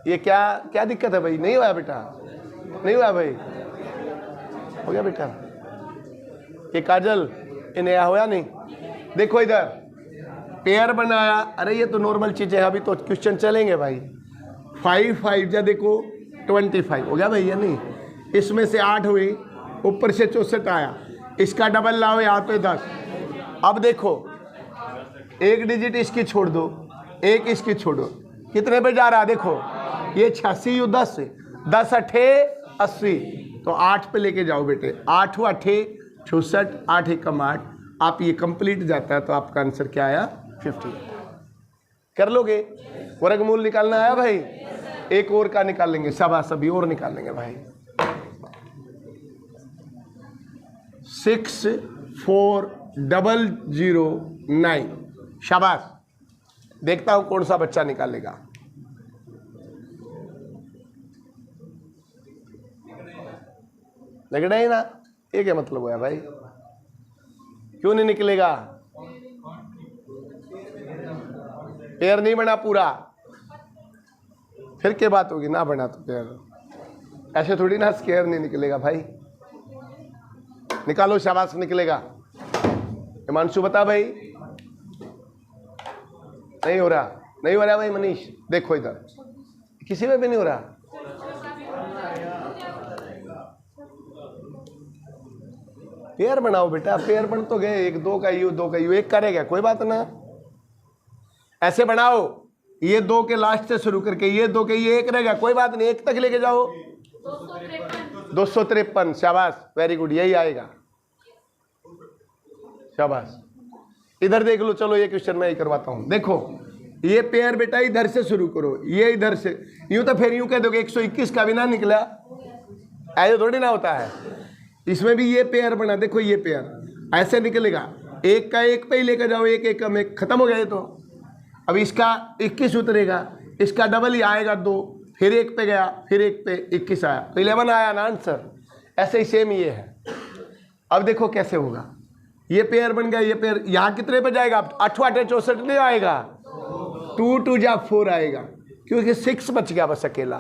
ये क्या क्या दिक्कत है भाई। नहीं हुआ बेटा नहीं हुआ भाई हो गया बेटा। ये काजल ये नया होया नहीं। देखो इधर पेयर बनाया। अरे ये तो नॉर्मल चीज़ है अभी तो क्वेश्चन चलेंगे भाई। 5 5 जा देखो 25 हो गया भाई या नहीं। इसमें से 8 हुई ऊपर से 64 आया। इसका डबल लाओ यहाँ पे 10। अब देखो एक डिजिट इसकी छोड़ दो एक इसकी छोड़ो कितने पे जा रहा है देखो ये 86 यू 10 10 8 80 तो 8 पे लेके जाओ बेटे 8 8 64 8 1 8 आप ये कंप्लीट जाता है तो आपका आंसर क्या आया 50। कर लोगे। वर्गमूल निकालना आया भाई। एक और का निकाल लेंगे शाबाश। अभी और निकाल लेंगे भाई। 64009 शाबाश। देखता हूं कौन सा बच्चा निकालेगा। लगना ही ना। ये क्या मतलब हुआ भाई क्यों नहीं निकलेगा। पेयर नहीं बना पूरा फिर क्या बात होगी। ना बना तो पेयर ऐसे थोड़ी ना स्क्वायर नहीं निकलेगा भाई। निकालो शाबाश निकलेगा। हिमांशु बता भाई। नहीं हो रहा भाई मनीष। देखो इधर किसी में भी नहीं हो रहा। पेयर बनाओ बेटा। पेयर बन तो गए 1 2 का यू 2 का यू 1 करेगा कोई बात ना। ऐसे बनाओ ये 2 के लास्ट से शुरू करके ये 2 के ये 1 रहेगा कोई बात नहीं 1 तक लेके जाओ 253 शाबाश वेरी गुड यही आएगा शाबाश। इधर देख लो। चलो ये क्वेश्चन मैं ही करवाता हूं। देखो ये पेयर बेटा इधर से शुरू करो ये इधर से यूं तो फिर यूं कह दोगे 121 का भी ना निकला ऐसे थोड़ी ना होता है। इसमें भी ये पेयर बना। देखो ये पेयर ऐसे निकलेगा 1 का 1 पे ही लेकर जाओ 1 1 कम 1 खत्म हो गया। तो अब इसका 21 उतरेगा इसका डबल ही आएगा 2 फिर 1 पे गया फिर 1 पे 21 आया तो 11 आया ना आंसर। ऐसे ही सेम ये है। अब देखो कैसे होगा। ये पेयर बन गया ये पेयर यहाँ कितने पे जाएगा 8 8 64 नहीं आएगा 2 2 जा 4 आएगा क्योंकि 6 बच गया बस अकेला।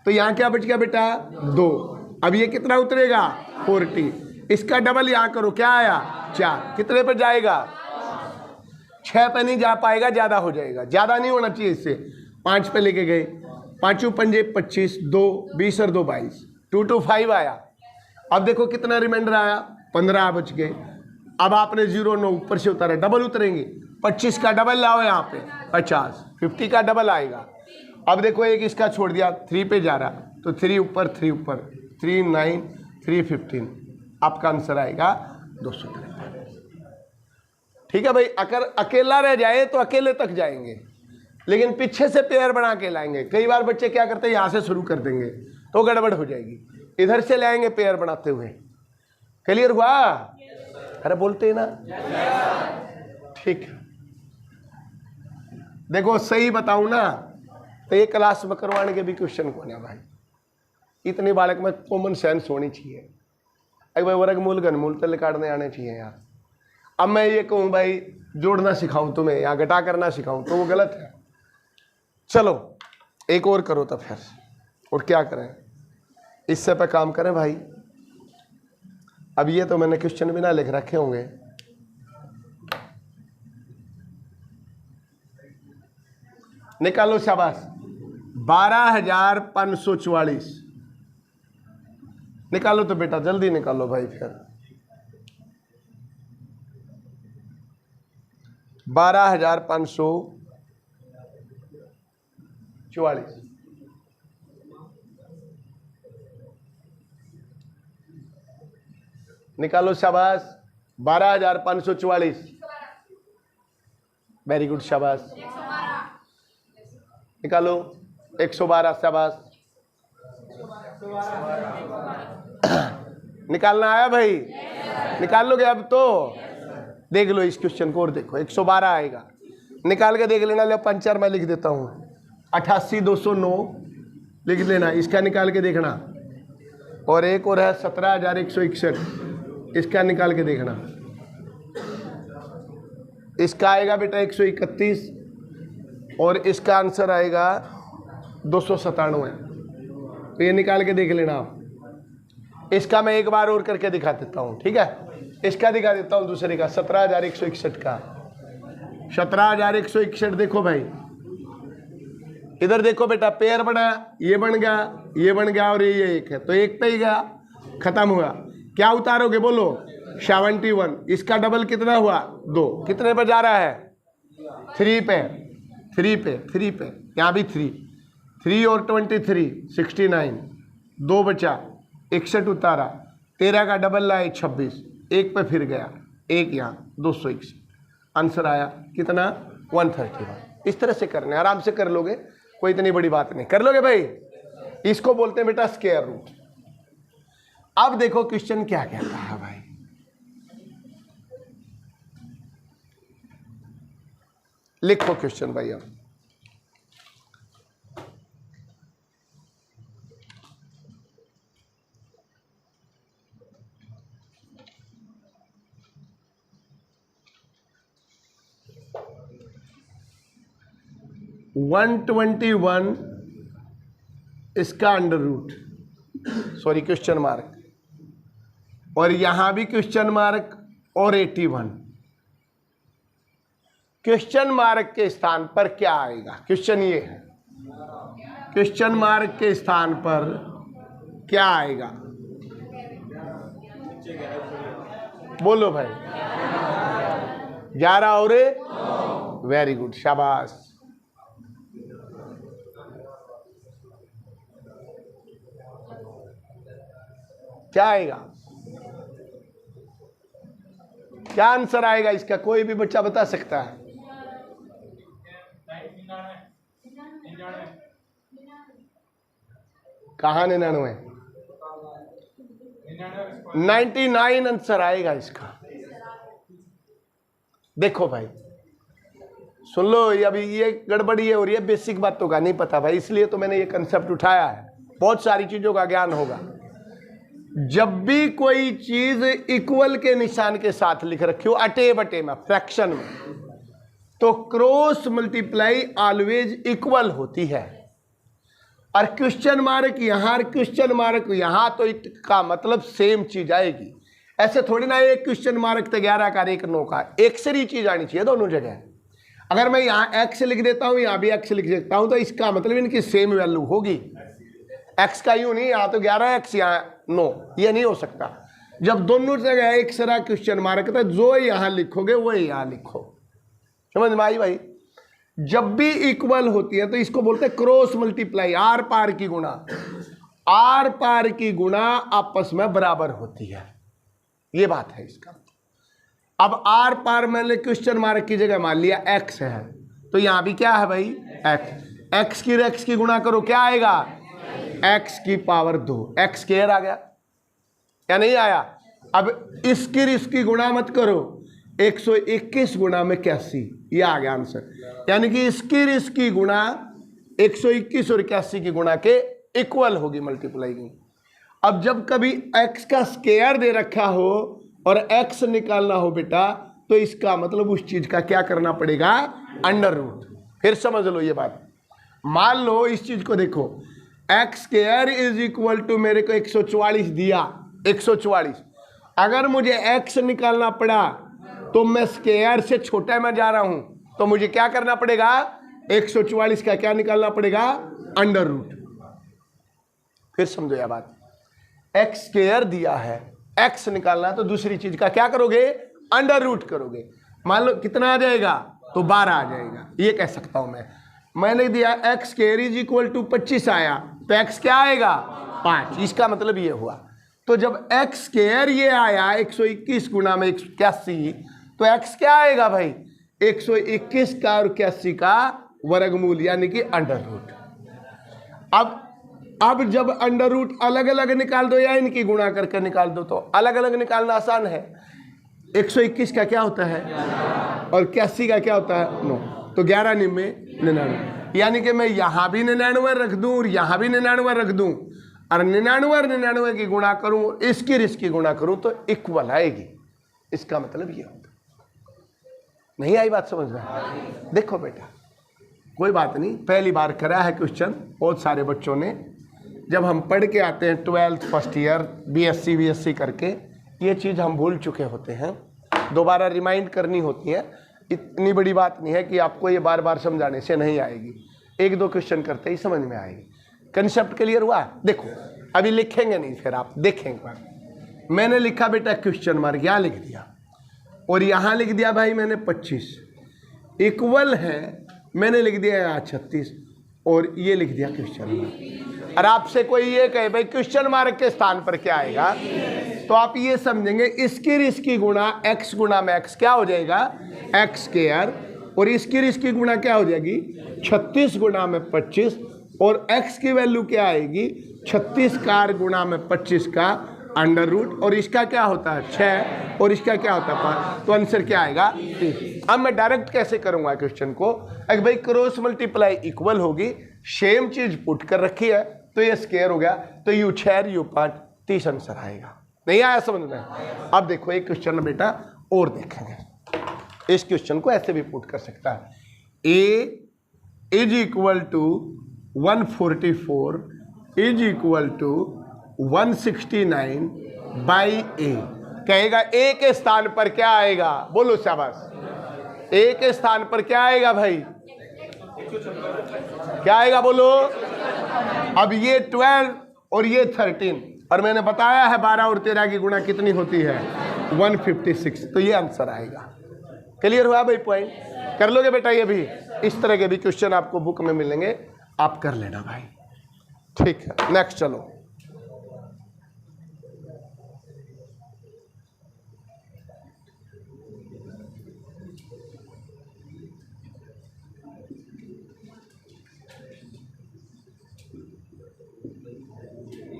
तो यहाँ क्या बच गया बेटा 2। अब ये कितना उतरेगा 40। इसका डबल यहाँ करो क्या आया 4 कितने पे जाएगा 6 पे नहीं जा पाएगा ज़्यादा हो जाएगा। ज़्यादा नहीं होना चाहिए इससे 5 पे लेके गए 5 पंजे 25 2 20 और 2 22 2 2 5 आया। अब देखो कितना रिमाइंडर आया 15 बच गए अब आपने 0 9 ऊपर से उतारा, डबल उतरेंगे। 25 का डबल लाओ यहाँ पे 50, 50 का डबल आएगा। अब देखो एक इसका छोड़ दिया, 3 पे जा रहा, तो 3 ऊपर 3 ऊपर, 3 9 3 15, आपका आंसर आएगा 253। ठीक है भाई, अगर अकेला रह जाए तो अकेले तक जाएंगे, लेकिन पीछे से पेयर बना के लाएंगे। कई बार बच्चे क्या करते हैं, यहाँ से शुरू कर देंगे तो गड़बड़ हो जाएगी, इधर से लाएंगे पेयर बनाते हुए। क्लियर हुआ? अरे बोलते हैं ना। ठीक है, देखो सही बताऊं ना तो ये क्लास में करवाने के भी क्वेश्चन कौन है भाई? इतनी बालक में कॉमन सेंस होनी चाहिए। अरे भाई वर्गमूल घनमूल तो निकालने आने चाहिए यार। अब मैं ये कहूँ भाई जोड़ना सिखाऊं तुम्हें या घटा करना सिखाऊं तो वो गलत है। चलो एक और करो तो फिर, और क्या करें, इससे पे काम करें भाई। अब ये तो मैंने क्वेश्चन भी ना लिख रखे होंगे। निकालो शाबाश, 12,544 निकालो तो बेटा, जल्दी निकालो भाई। फिर 12,544 निकालो शाबाश, 12,544। वेरी गुड शाबाश, निकालो 112 शाबाश। निकालना आया भाई? निकाल लोगे अब तो? देख लो इस क्वेश्चन को और देखो, 112 आएगा, निकाल के देख लेना। ले पंचर मैं लिख देता हूँ, 88,209 लिख लेना, इसका निकाल के देखना। और एक और है 17,161, इसका निकाल के देखना। इसका आएगा बेटा 131 और इसका आंसर आएगा 297। तो ये निकाल के देख लेना आप। इसका मैं एक बार और करके दिखा देता हूँ, ठीक है? इसका दिखा देता हूँ दूसरे का, 17,161 का। 17,161 देखो भाई, इधर देखो बेटा, पेयर बना, ये बन गया, ये बन गया और ये एक है, तो एक पे ही गया, खत्म हुआ। क्या उतारोगे बोलो? 71। इसका डबल कितना हुआ? 2। कितने पे जा रहा है? 3 पे, 3 पे, 3 पे, यहाँ भी 3, 3 और 23 69, 2 बचा, 61 उतारा, 13 का डबल लाए 26, एक पे फिर गया, एक यहाँ 261, आंसर आया कितना? 131। इस तरह से करने, आराम से कर लोगे, कोई इतनी बड़ी बात नहीं, कर लोगे भाई। इसको बोलते हैं बेटा स्क्वायर रूट। अब देखो क्वेश्चन क्या कहता है भाई, लिखो क्वेश्चन भाई। अब 121 इसका under root, sorry question mark, और यहां भी क्वेश्चन मार्क और 81। क्वेश्चन मार्क के स्थान पर क्या आएगा? क्वेश्चन ये है, क्वेश्चन मार्क के स्थान पर क्या आएगा? बोलो भाई। 11 और वेरी गुड शाबाश। क्या आएगा? क्या आंसर आएगा इसका? कोई भी बच्चा बता सकता है। कहाँ 99? 99 आंसर आएगा इसका। देखो भाई सुन लो, ये अभी ये गड़बड़ी है और ये बेसिक बातों का नहीं पता भाई, इसलिए तो मैंने ये कंसेप्ट उठाया है। बहुत सारी चीजों का ज्ञान होगा। जब भी कोई चीज इक्वल के निशान के साथ लिख रखी हो, अटे बटे में, फ्रैक्शन में, तो क्रॉस मल्टीप्लाई ऑलवेज इक्वल होती है। और क्वेश्चन मार्क यहाँ और क्वेश्चन मार्क यहाँ, तो इसका मतलब सेम चीज आएगी। ऐसे थोड़ी ना एक क्वेश्चन मार्क तो 11 का, एक 9 का, एक से चीज आनी चाहिए दोनों जगह। अगर मैं यहाँ x लिख देता हूँ, यहाँ भी x लिख देता हूँ, तो इसका मतलब इनकी सेम वैल्यू होगी। x का यूं नहीं, यहाँ तो 11x, यहाँ 9, ये नहीं हो सकता। जब दोनों जगह एक सारा क्वेश्चन मार्क था, जो यहां लिखोगे वो यहां लिखो। समझ में आई भाई? जब भी इक्वल होती है तो इसको बोलते हैं क्रॉस मल्टीप्लाई, आर पार की गुणा। आर पार की गुणा आपस में बराबर होती है, ये बात है इसका। अब आर पार मैंने क्वेश्चन मार्क की जगह मान लिया एक्स है, तो यहां भी क्या है भाई? एक्स। एक्स की गुणा करो, क्या आएगा? एक्स की पावर 2, एक्स स्क्वायर आ गया या नहीं आया? अब इसकी गुणा मत करो, 121 गुणा में 81, ये आ गया आंसर। यानी कि इसकी गुणा 121 और 81 की गुणा के इक्वल होगी, मल्टीप्लाई की। अब जब कभी x का स्क्वायर दे रखा हो और x निकालना हो बेटा, तो इसका मतलब उस चीज का क्या करना पड़ेगा? Under root. फिर समझ लो ये बात। मान लो इस चीज को देखो, X square is equal to मेरे को 144 दिया, 144। अगर मुझे x निकालना पड़ा तो मैं स्क्वायर से छोटा में जा रहा हूं, तो मुझे क्या करना पड़ेगा? 144 का क्या निकालना पड़ेगा? Under root. फिर समझो यह बात, एक्स स्क्वायर दिया है, एक्स निकालना है, तो दूसरी चीज का क्या करोगे? अंडर रूट करोगे। मान लो कितना आ जाएगा? तो 12 आ जाएगा। ये कह सकता हूं मैंने दिया X square is equal to 25 आया, तो एक्स क्या आएगा? 5। इसका मतलब ये हुआ। तो जब एक्स स्क्वायर ये आया 121 गुणा में 81, तो एक्स क्या आएगा भाई? 121 का और 81 का वर्गमूल, यानी कि अंडर रूट। अब जब अंडर रूट अलग अलग निकाल दो या इनकी गुणा करके निकाल दो, तो अलग अलग निकालना आसान है। 121 का क्या होता है और 81 का क्या होता है? 9। तो 11 निम्मे 99, यानी कि मैं यहां भी 99 रख दूं और यहां भी 99 रख दूं, और 99 और 99 की गुणा करूं, इसकी गुणा करूं, तो इक्वल आएगी। इसका मतलब ये होता। नहीं आई बात समझ में? देखो बेटा, कोई बात नहीं, पहली बार करा है क्वेश्चन बहुत सारे बच्चों ने। जब हम पढ़ के आते हैं 12th फर्स्ट ईयर बीएससी करके, ये चीज़ हम भूल चुके होते हैं, दोबारा रिमाइंड करनी होती है। इतनी बड़ी बात नहीं है कि आपको ये बार बार समझाने से नहीं आएगी, 1-2 क्वेश्चन करते ही समझ में आएगी। कंसेप्ट क्लियर हुआ? देखो अभी लिखेंगे नहीं, फिर आप देखेंगे। मैंने लिखा बेटा क्वेश्चन मार्क, यहाँ लिख दिया, और यहाँ लिख दिया भाई मैंने 25, इक्वल है मैंने लिख दिया यहाँ 36, और ये लिख दिया क्वेश्चन मार्क। और आपसे कोई ये कहे भाई क्वेश्चन मार्क के स्थान पर क्या आएगा, तो आप ये समझेंगे इसकी गुणा x गुणा में x क्या हो जाएगा? एक्स स्क्वायर, और इसकी गुणा क्या हो जाएगी? 36 गुणा में 25, और x की वैल्यू क्या आएगी? 36 का गुणा में 25 का अंडर रूट, और इसका क्या होता है? 6, और इसका क्या होता है? 5। तो आंसर क्या आएगा? 3। अब मैं डायरेक्ट कैसे करूंगा क्वेश्चन को? अगर भाई क्रॉस मल्टीप्लाई इक्वल होगी, सेम चीज पुट कर रखी है, तो ये स्क्वायर हो गया, तो यू 6 यू 5, 30 आंसर आएगा। नहीं आया समझ में? अब देखो एक क्वेश्चन बेटा और देखेंगे, इस क्वेश्चन को ऐसे भी पुट कर सकता है। A is equal to 144 is equal to 169 by a. कहेगा ए के स्थान पर क्या आएगा? बोलो शाबाश। ए के स्थान पर क्या आएगा भाई? क्या आएगा बोलो? अब ये 12 और ये 13, और मैंने बताया है 12 और 13 की गुणा कितनी होती है? 156। तो ये आंसर आएगा। क्लियर हुआ भाई? पॉइंट कर लोगे बेटा? ये भी इस तरह के भी क्वेश्चन आपको बुक में मिलेंगे, आप कर लेना भाई। ठीक है, नेक्स्ट चलो।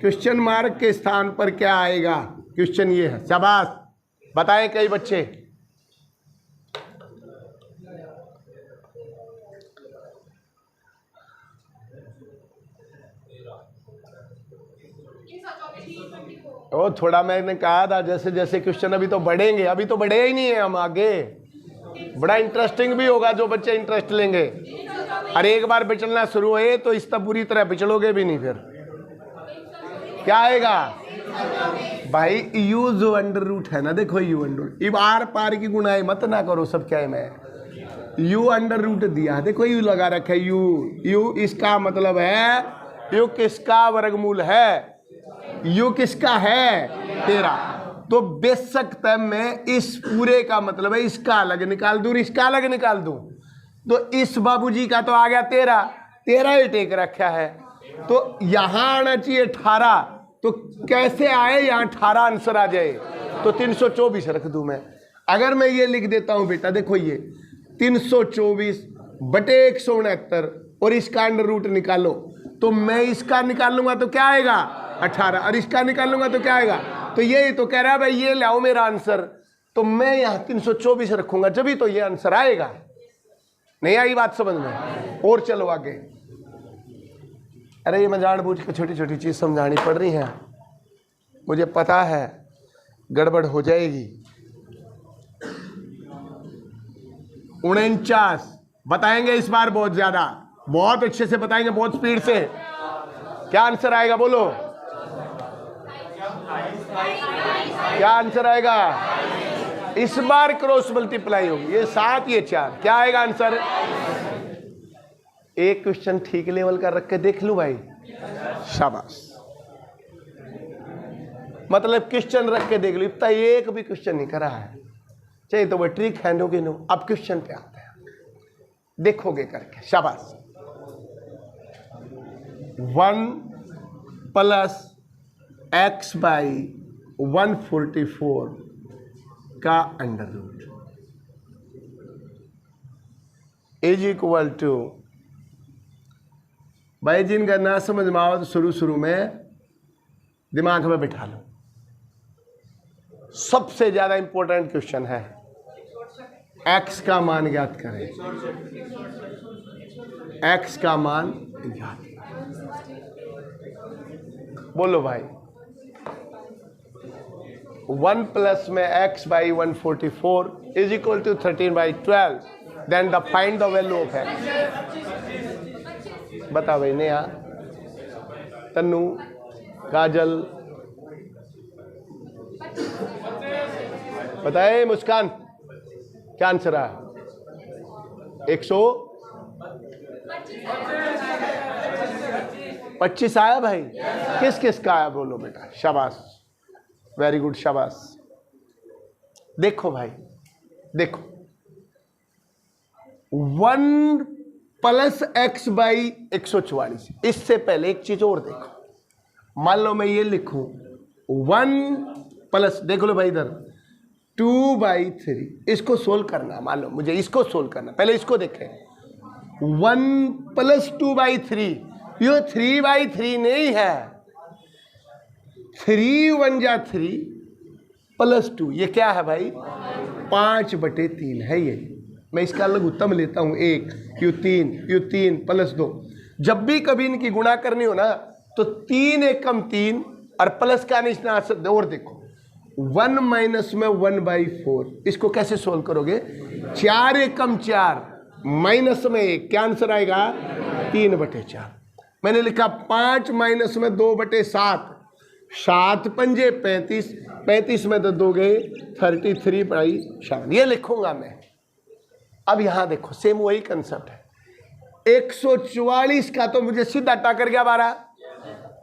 क्वेश्चन मार्क के स्थान पर क्या आएगा? क्वेश्चन ये है, शाबाश बताएं कई बच्चे। ओ थोड़ा मैंने कहा था जैसे जैसे क्वेश्चन अभी तो बढ़ेंगे, अभी तो बढ़े ही नहीं है हम आगे। बड़ा इंटरेस्टिंग भी होगा जो बच्चे इंटरेस्ट लेंगे। अरे एक बार बिचलना शुरू हुए तो इस तब पूरी तरह बिचलोगे भी नहीं। फिर क्या आएगा भाई? यू जो अंडर रूट है ना, देखो यू अंडर रूट, अब आर पार की गुणाएं मत ना करो, सब क्या है मैं यू अंडर रूट दिया है, देखो यू लगा रखा है यू इसका मतलब है यू किसका वर्गमूल है? यू किसका है? 13। तो बेशक मैं इस पूरे का मतलब है इसका अलग निकाल दूं, इसका अलग निकाल दूं, तो इस बाबूजी का तो आ गया 13 ही टेक रखा है, तो यहां आना चाहिए 18, तो कैसे आए यहां 18 आंसर आ जाए, तो 324 रख दूं मैं। अगर मैं ये लिख देता हूं बेटा, देखो ये 324 बटे 169 और इसका अंडर रूट निकालो, तो मैं इसका निकाल लूंगा तो क्या आएगा 18, और इसका निकाल लूंगा तो क्या आएगा, तो ये तो कह रहा है भाई ये लाओ मेरा आंसर, तो मैं यहां 324 रखूंगा, जब तो ये आंसर आएगा। नहीं आई बात समझ में? और चलो आगे। अरे ये मैं जानबूझ के छोटी छोटी चीज समझानी पड़ रही है, मुझे पता है गड़बड़ हो जाएगी। 49 बताएंगे इस बार, बहुत ज्यादा, बहुत अच्छे से बताएंगे, बहुत स्पीड से। क्या आंसर आएगा बोलो, क्या आंसर आएगा? इस बार क्रॉस मल्टीप्लाई होगी, ये 7 ये 4, क्या आएगा आंसर? एक क्वेश्चन ठीक लेवल का रख के देख लूं भाई, शाबाश। मतलब क्वेश्चन रख के देख लो, इतना एक भी क्वेश्चन नहीं करा है, चाहिए तो वो ट्रिक हैंडोगे नो। अब क्वेश्चन पे आते हैं, देखोगे करके, शाबाश। 1 प्लस x बाई 144 का under root is equal to, भाई जिनका ना समझ में आओ तो शुरू में दिमाग में बिठा लो, सबसे ज्यादा इंपॉर्टेंट क्वेश्चन है। x का मान ज्ञात करें, x का मान ज्ञात बोलो भाई। 1 प्लस में x by 144 is equal to 13/12, then the find the value of x। बता भाई नेहा, तन्नू, काजल, बताए मुस्कान, क्या आंसर है? 125 आया भाई, किस किस का आया बोलो बेटा, शाबाश, वेरी गुड, शाबाश। देखो भाई, देखो 1 प्लस x बाई 144, इससे पहले एक चीज और देखो। मान लो मैं ये लिखूं 1 प्लस, देख लो भाई इधर 2/3, इसको सोल्व करना, मान लो मुझे इसको सोल्व करना, पहले इसको देखें। 1 प्लस 2/3, ये 3/3 नहीं है, 3 1 जा 3 प्लस 2, ये क्या है भाई 5/3 है ये। मैं इसका लघुत्तम लेता हूं 1, यू 3 प्लस 2। जब भी कभी इनकी गुणा करनी हो ना तो 3 एकम 3 और प्लस का निशान, और देखो 1 माइनस में 1/4, इसको कैसे सोल्व करोगे? 4 एकम 4 माइनस में 1, क्या आंसर आएगा? 3/4। मैंने लिखा 5 माइनस में 2/7, 7 पंजे 35, 35 में तो 2 गए 33/7, ये लिखूंगा मैं। अब यहां देखो सेम वही कंसेप्ट है। 144 का तो मुझे सीधा टक्कर गया 12,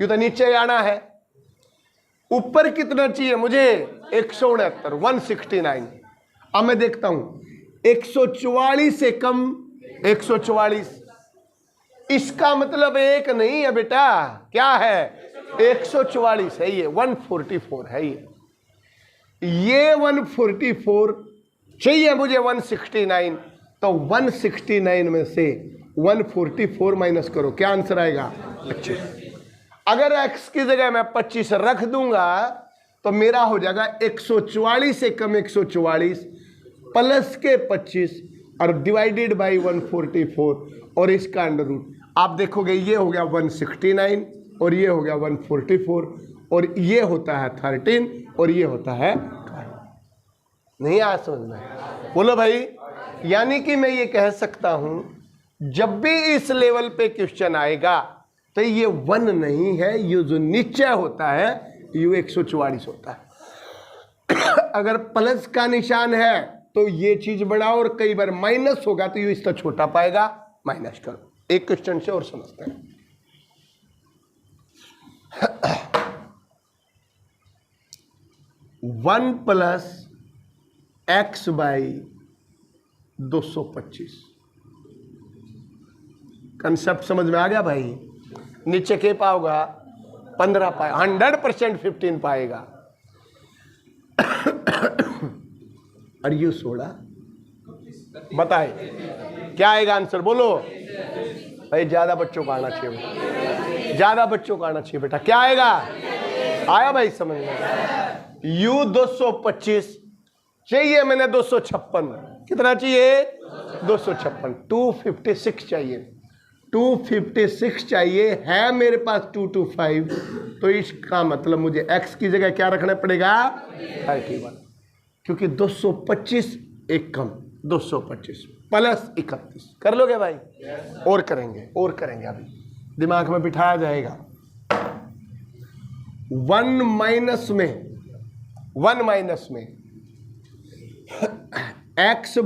ये तो नीचे आना है। ऊपर कितना चाहिए मुझे? 169, 169। अब मैं देखता हूं 144 से कम 144, इसका मतलब एक नहीं है बेटा, क्या है? 144 है, ये 144 है, ये 144 चाहिए मुझे 169, तो 169 में से 144 माइनस करो, क्या आंसर आएगा? 25। अगर x की जगह मैं 25 रख दूंगा तो मेरा हो जाएगा 144 से कम 144 प्लस के 25 और डिवाइडेड बाई 144 और इसका अंडर रूट। आप देखोगे ये हो गया 169 और ये हो गया 144 और ये होता है 13 और ये होता है 12। नहीं आया समझ में? बोलो भाई। यानी कि मैं ये कह सकता हूं जब भी इस लेवल पे क्वेश्चन आएगा तो ये 1 नहीं है, ये जो नीचे होता है ये 144 होता है। अगर प्लस का निशान है तो ये चीज बड़ा और कई बार माइनस होगा तो ये इसका छोटा पाएगा, माइनस करो। एक क्वेश्चन से और समझते हैं। 1 प्लस एक्स बाई 225। कंसेप्ट समझ में आ गया भाई? नीचे के पाओगा 15 पाए, 100% 15 पाएगा। और यू सोड़ा बताए क्या आएगा आंसर? बोलो भाई, ज्यादा बच्चों को आना चाहिए बेटा, ज्यादा बच्चों को आना चाहिए बेटा। क्या आएगा? आया भाई समझ में? यू 225 चाहिए, मैंने 256। कितना चाहिए? 256। 256 चाहिए, 256 चाहिए है मेरे पास 225। तो इसका मतलब मुझे x की जगह क्या रखना पड़ेगा? 31, क्योंकि 225 एक कम 225 प्लस 31। कर लोगे भाई? और करेंगे, और करेंगे, अभी दिमाग में बिठाया जाएगा। 1 माइनस में x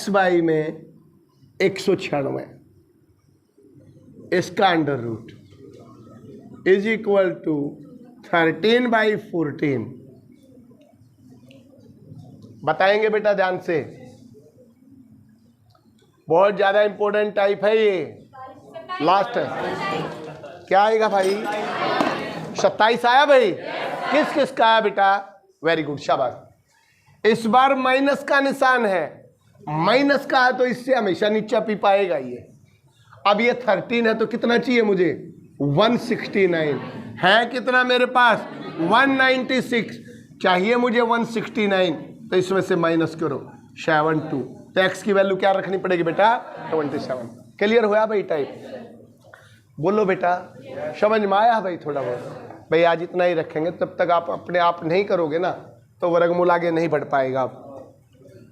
बाई में 196 इसका under root is equal to 13/14। बताएंगे बेटा ध्यान से, बहुत ज्यादा इंपॉर्टेंट टाइप है ये, लास्ट है। क्या आएगा भाई? 27 आया भाई? किस किस का आया बेटा? वेरी गुड, शाबाश। इस बार माइनस का निशान है, माइनस का है तो इससे हमेशा नीचा पी पाएगा ये। अब ये 13 है तो कितना चाहिए मुझे? 169 है, कितना मेरे पास? 196 चाहिए मुझे, 169। तो इसमें से माइनस करो 72, तो x की वैल्यू क्या रखनी पड़ेगी बेटा? 27। क्लियर हुआ भाई टाइप? बोलो बेटा, समझ में आया भाई? थोड़ा बहुत भाई आज इतना ही रखेंगे, तब तक आप अपने आप नहीं करोगे ना तो वर्गमूल आगे नहीं बढ़ पाएगा।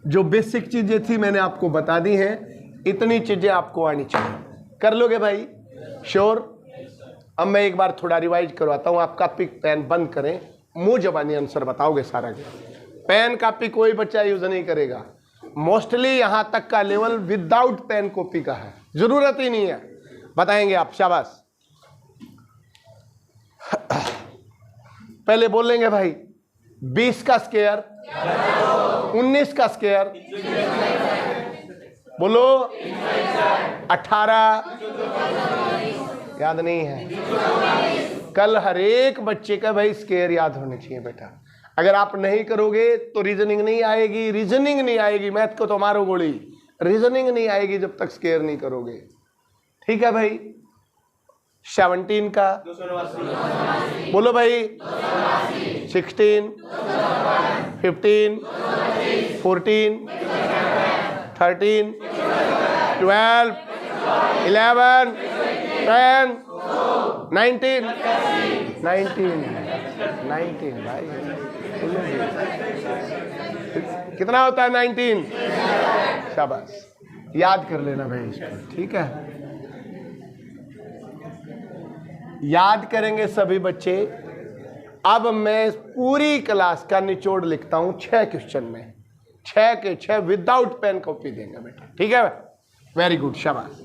जो बेसिक चीजें थी मैंने आपको बता दी हैं, इतनी चीजें आपको आनी चाहिए। कर लोगे भाई? श्योर? अब मैं एक बार थोड़ा रिवाइज करवाता हूँ। आप कॉपी पेन बंद करें, मुंह जबानी आंसर बताओगे सारा। पेन कॉपी कोई बच्चा यूज नहीं करेगा। मोस्टली यहां तक का लेवल विदाउट पेन कॉपी का है, जरूरत ही नहीं है। बताएंगे आप, शाबाश। पहले बोल लेंगे भाई 20 का स्क्वायर, 19 का स्क्वायर, बोलो 18, याद नहीं है? कल हर एक बच्चे का भाई स्क्वायर याद होने चाहिए बेटा। अगर आप नहीं करोगे तो रीजनिंग नहीं आएगी, रीजनिंग नहीं आएगी। मैथ को तो मारो गोली, रीजनिंग नहीं आएगी जब तक स्क्वायर नहीं करोगे। ठीक है भाई? 17 का बोलो भाई, 16, 15, 14, 13, 12, 11, 10, 19, 19 भाई। कितना होता है 19? शाबाश, याद कर लेना भाई इसको। ठीक है, याद करेंगे सभी बच्चे। अब मैं पूरी क्लास का निचोड़ लिखता हूं 6 क्वेश्चन में, 6 के 6 विदाउट पेन कॉपी देंगे बेटा। ठीक है? वेरी गुड, शाबाश।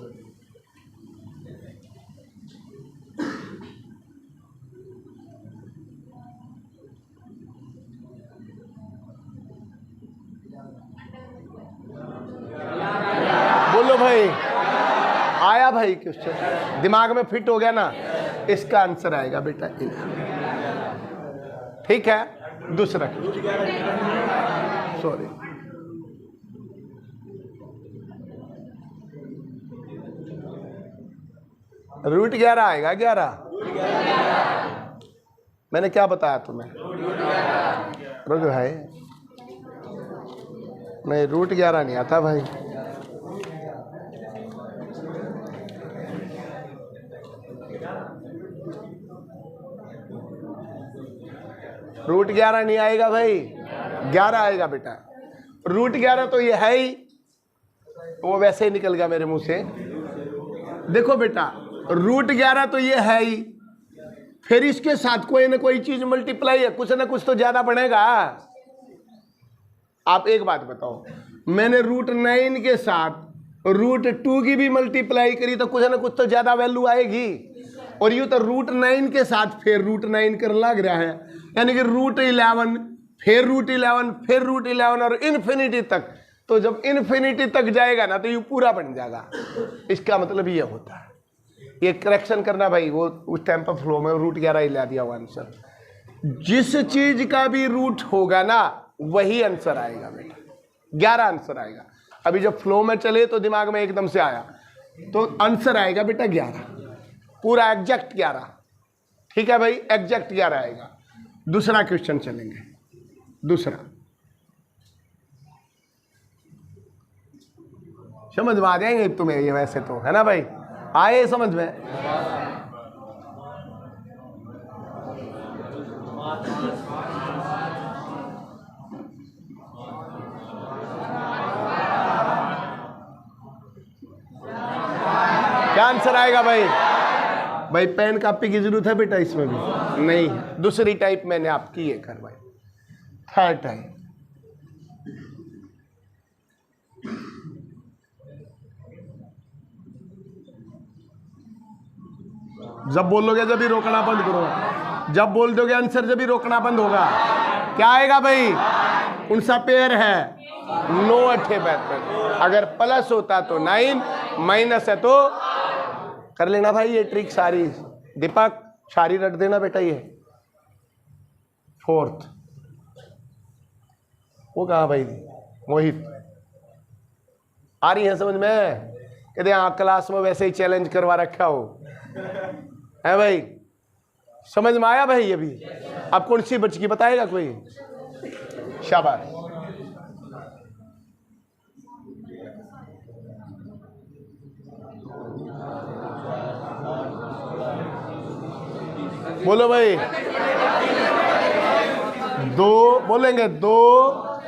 बोलो भाई, आया भाई क्वेश्चन? दिमाग में फिट हो गया ना? इसका आंसर आएगा बेटा इन। ठीक है, दूसरा क्वेश्चन, सॉरी, रूट 11 आएगा। 11 मैंने क्या बताया तुम्हें? रुक भाई, नहीं रूट 11 नहीं आता भाई। रूट 11 नहीं आएगा भाई, 11 आएगा बेटा। रूट 11 तो ये है ही, वो वैसे ही निकल गया मेरे मुंह से। देखो बेटा, रूट 11 तो ये है ही, फिर इसके साथ कोई ना कोई चीज मल्टीप्लाई है, कुछ ना कुछ तो ज्यादा बढ़ेगा। आप एक बात बताओ, मैंने रूट 9 के साथ रूट 2 की भी मल्टीप्लाई करी तो कुछ ना कुछ तो ज्यादा वैल्यू आएगी। और यूं तो √9 के साथ फिर √9 कर लग रहा है, यानी कि √11 फिर √11 फिर √11 और इन्फिनिटी तक। तो जब इन्फिनिटी तक जाएगा ना तो यू पूरा बन जाएगा। इसका मतलब ये होता है, ये करेक्शन करना भाई, वो उस टाइम पर फ्लो में √11 ही ला दिया हुआ आंसर। जिस चीज का भी रूट होगा ना वही आंसर आएगा बेटा, 11 आंसर आएगा। अभी जब फ्लो में चले तो दिमाग में एकदम से आया, तो आंसर आएगा बेटा 11, पूरा एग्जैक्ट 11। ठीक है भाई, एग्जैक्ट 11 आएगा। दूसरा क्वेश्चन चलेंगे। दूसरा समझ में आ जाएंगे तुम्हें ये, वैसे तो है ना भाई, आए समझ में। क्या आंसर आएगा भाई? भाई पेन कॉपी की जरूरत है बेटा इसमें भी नहीं है। दूसरी टाइप मैंने आपकी ये कर भाई, थर्ड टाइप। जब बोलोगे जब भी रोकना बंद करो, जब बोल दोगे आंसर जब भी रोकना बंद होगा। क्या आएगा भाई? कौन सा पेयर है? 9 अट्ठे 72। अगर प्लस होता तो 9, माइनस है तो कर लेना भाई ये ट्रिक सारी। दीपक सारी रट देना बेटा। ये फोर्थ वो कहा भाई? मोहित आ रही है समझ में? कहते हाँ क्लास में वैसे ही चैलेंज करवा रखा हो है भाई, समझ में आया भाई? अभी अब कौन सी बच की बताएगा कोई? शाबाश। बोलो भाई। 2 बोलेंगे, 2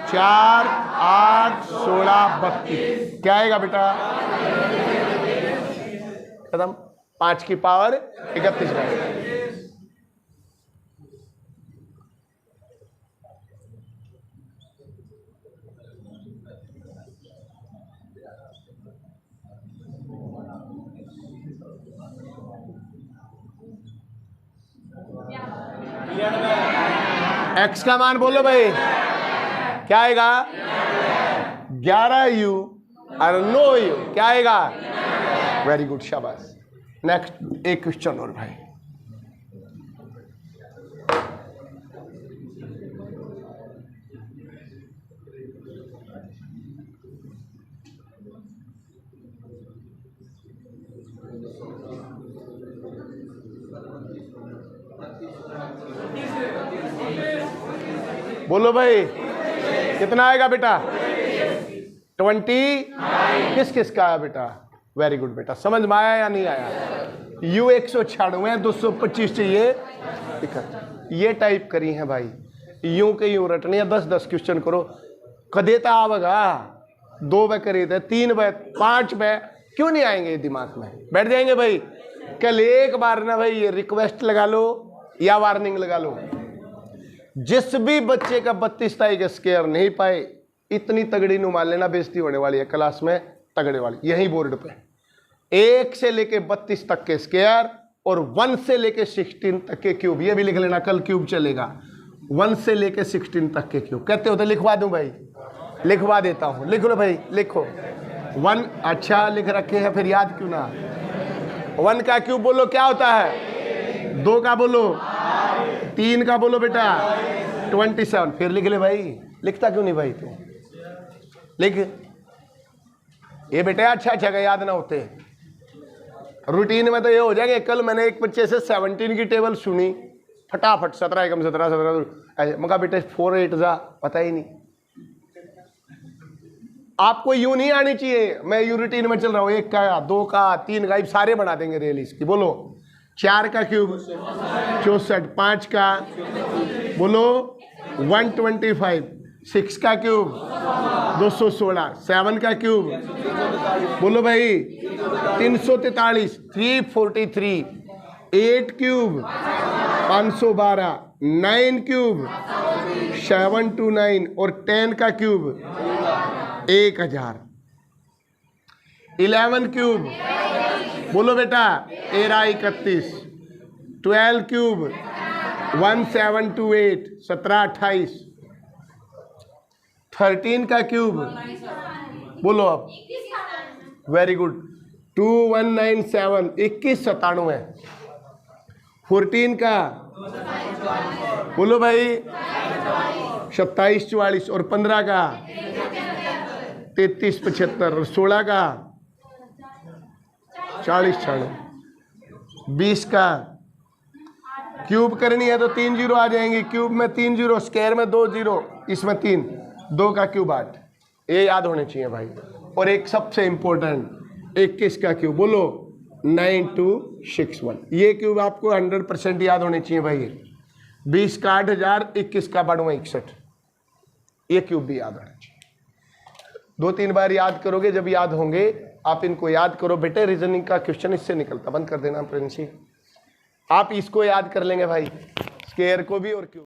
4 8 16 32। क्या आएगा बेटा? खत्म। 5 की पावर 31 आएगा। एक्स का मान बोलो भाई, क्या आएगा? 11u और 9u। क्या आएगा? वेरी गुड, शाबाश। नेक्स्ट एक क्वेश्चन और भाई। बोलो भाई, कितना आएगा बेटा? 20। किस किस का आया बेटा? वेरी गुड बेटा, समझ में आया या नहीं आया? U 196 225 चाहिए। ये टाइप करी है भाई, यूं के यूं रटनी है। 10-10 क्वेश्चन करो, कदेता आवेगा। 2 बे करे थे, 3 बे 5 बे क्यों नहीं आएंगे दिमाग में? बैठ जाएंगे भाई। कल एक बार ना भाई ये रिक्वेस्ट लगा लो या वार्निंग लगा लो, जिस भी बच्चे का 32 ताई के स्केयर नहीं पाए, इतनी तगड़ी नु मान लेना बेइज्जती होने वाली है क्लास में, तगड़े वाली। यही बोर्ड पे 1 से लेके 32 तक के स्केयर और 1 से लेके 16 तक के क्यूब। ये भी लिख लेना, कल क्यूब चलेगा। 1 से लेके 16 तक के क्यूब। कहते हो तो लिखवा दूं भाई? लिखवा देता हूं, लिख लो भाई, लिखो। 1 अच्छा लिख रखे हैं, फिर याद क्यों ना? 1 का क्यूब बोलो क्या होता है? 2 का बोलो, 3 का बोलो बेटा 27। फिर लिख ले भाई। लिखता क्यों नहीं भाई तू? लिख। ये बेटा अच्छा अच्छा का याद ना होते, रूटीन में तो ये हो जाएंगे। कल मैंने एक बच्चे से 17 की टेबल सुनी, फटाफट 17 एकम 17 17 मगा बेटे 4 8 जा, पता ही नहीं। आपको यूं नहीं आनी चाहिए, मैं यू रूटीन में चल रहा हूं। 1 का 2 का 3 का सारे बना देंगे रेल इसकी। बोलो 4 का क्यूब 64, 5 का बोलो 125, 6 का क्यूब 216, 7 का क्यूब बोलो भाई 343, 343, 8 क्यूब 512, 9 क्यूब 729 और 10 का क्यूब 1000, 11 क्यूब बोलो बेटा 1331, 12 क्यूब 1728, 17 28। 13 का क्यूब बोलो आप, वेरी गुड, 2197, 2197। 14 का बोलो भाई, 2744। और 15 का 3375। और 16 का 4096। 20 का क्यूब करनी है तो 3 जीरो आ जाएंगे, क्यूब में 3 जीरो, स्क्वायर में 2 जीरो, इसमें 3, 2 का क्यूब 8। ये याद होने चाहिए भाई। और एक सबसे इंपॉर्टेंट 21 का क्यूब बोलो, 9261। ये क्यूब आपको 100% याद होने चाहिए भाई। 20 का 8000, 21 का 6261, ये क्यूब भी याद होना चाहिए। 2-3 बार याद करोगे, जब याद होंगे आप इनको याद करो बेटे। रीजनिंग का क्वेश्चन इससे निकलता, बंद कर देना प्रिंसी। आप इसको याद कर लेंगे भाई, स्क्वायर को भी और क्यूब।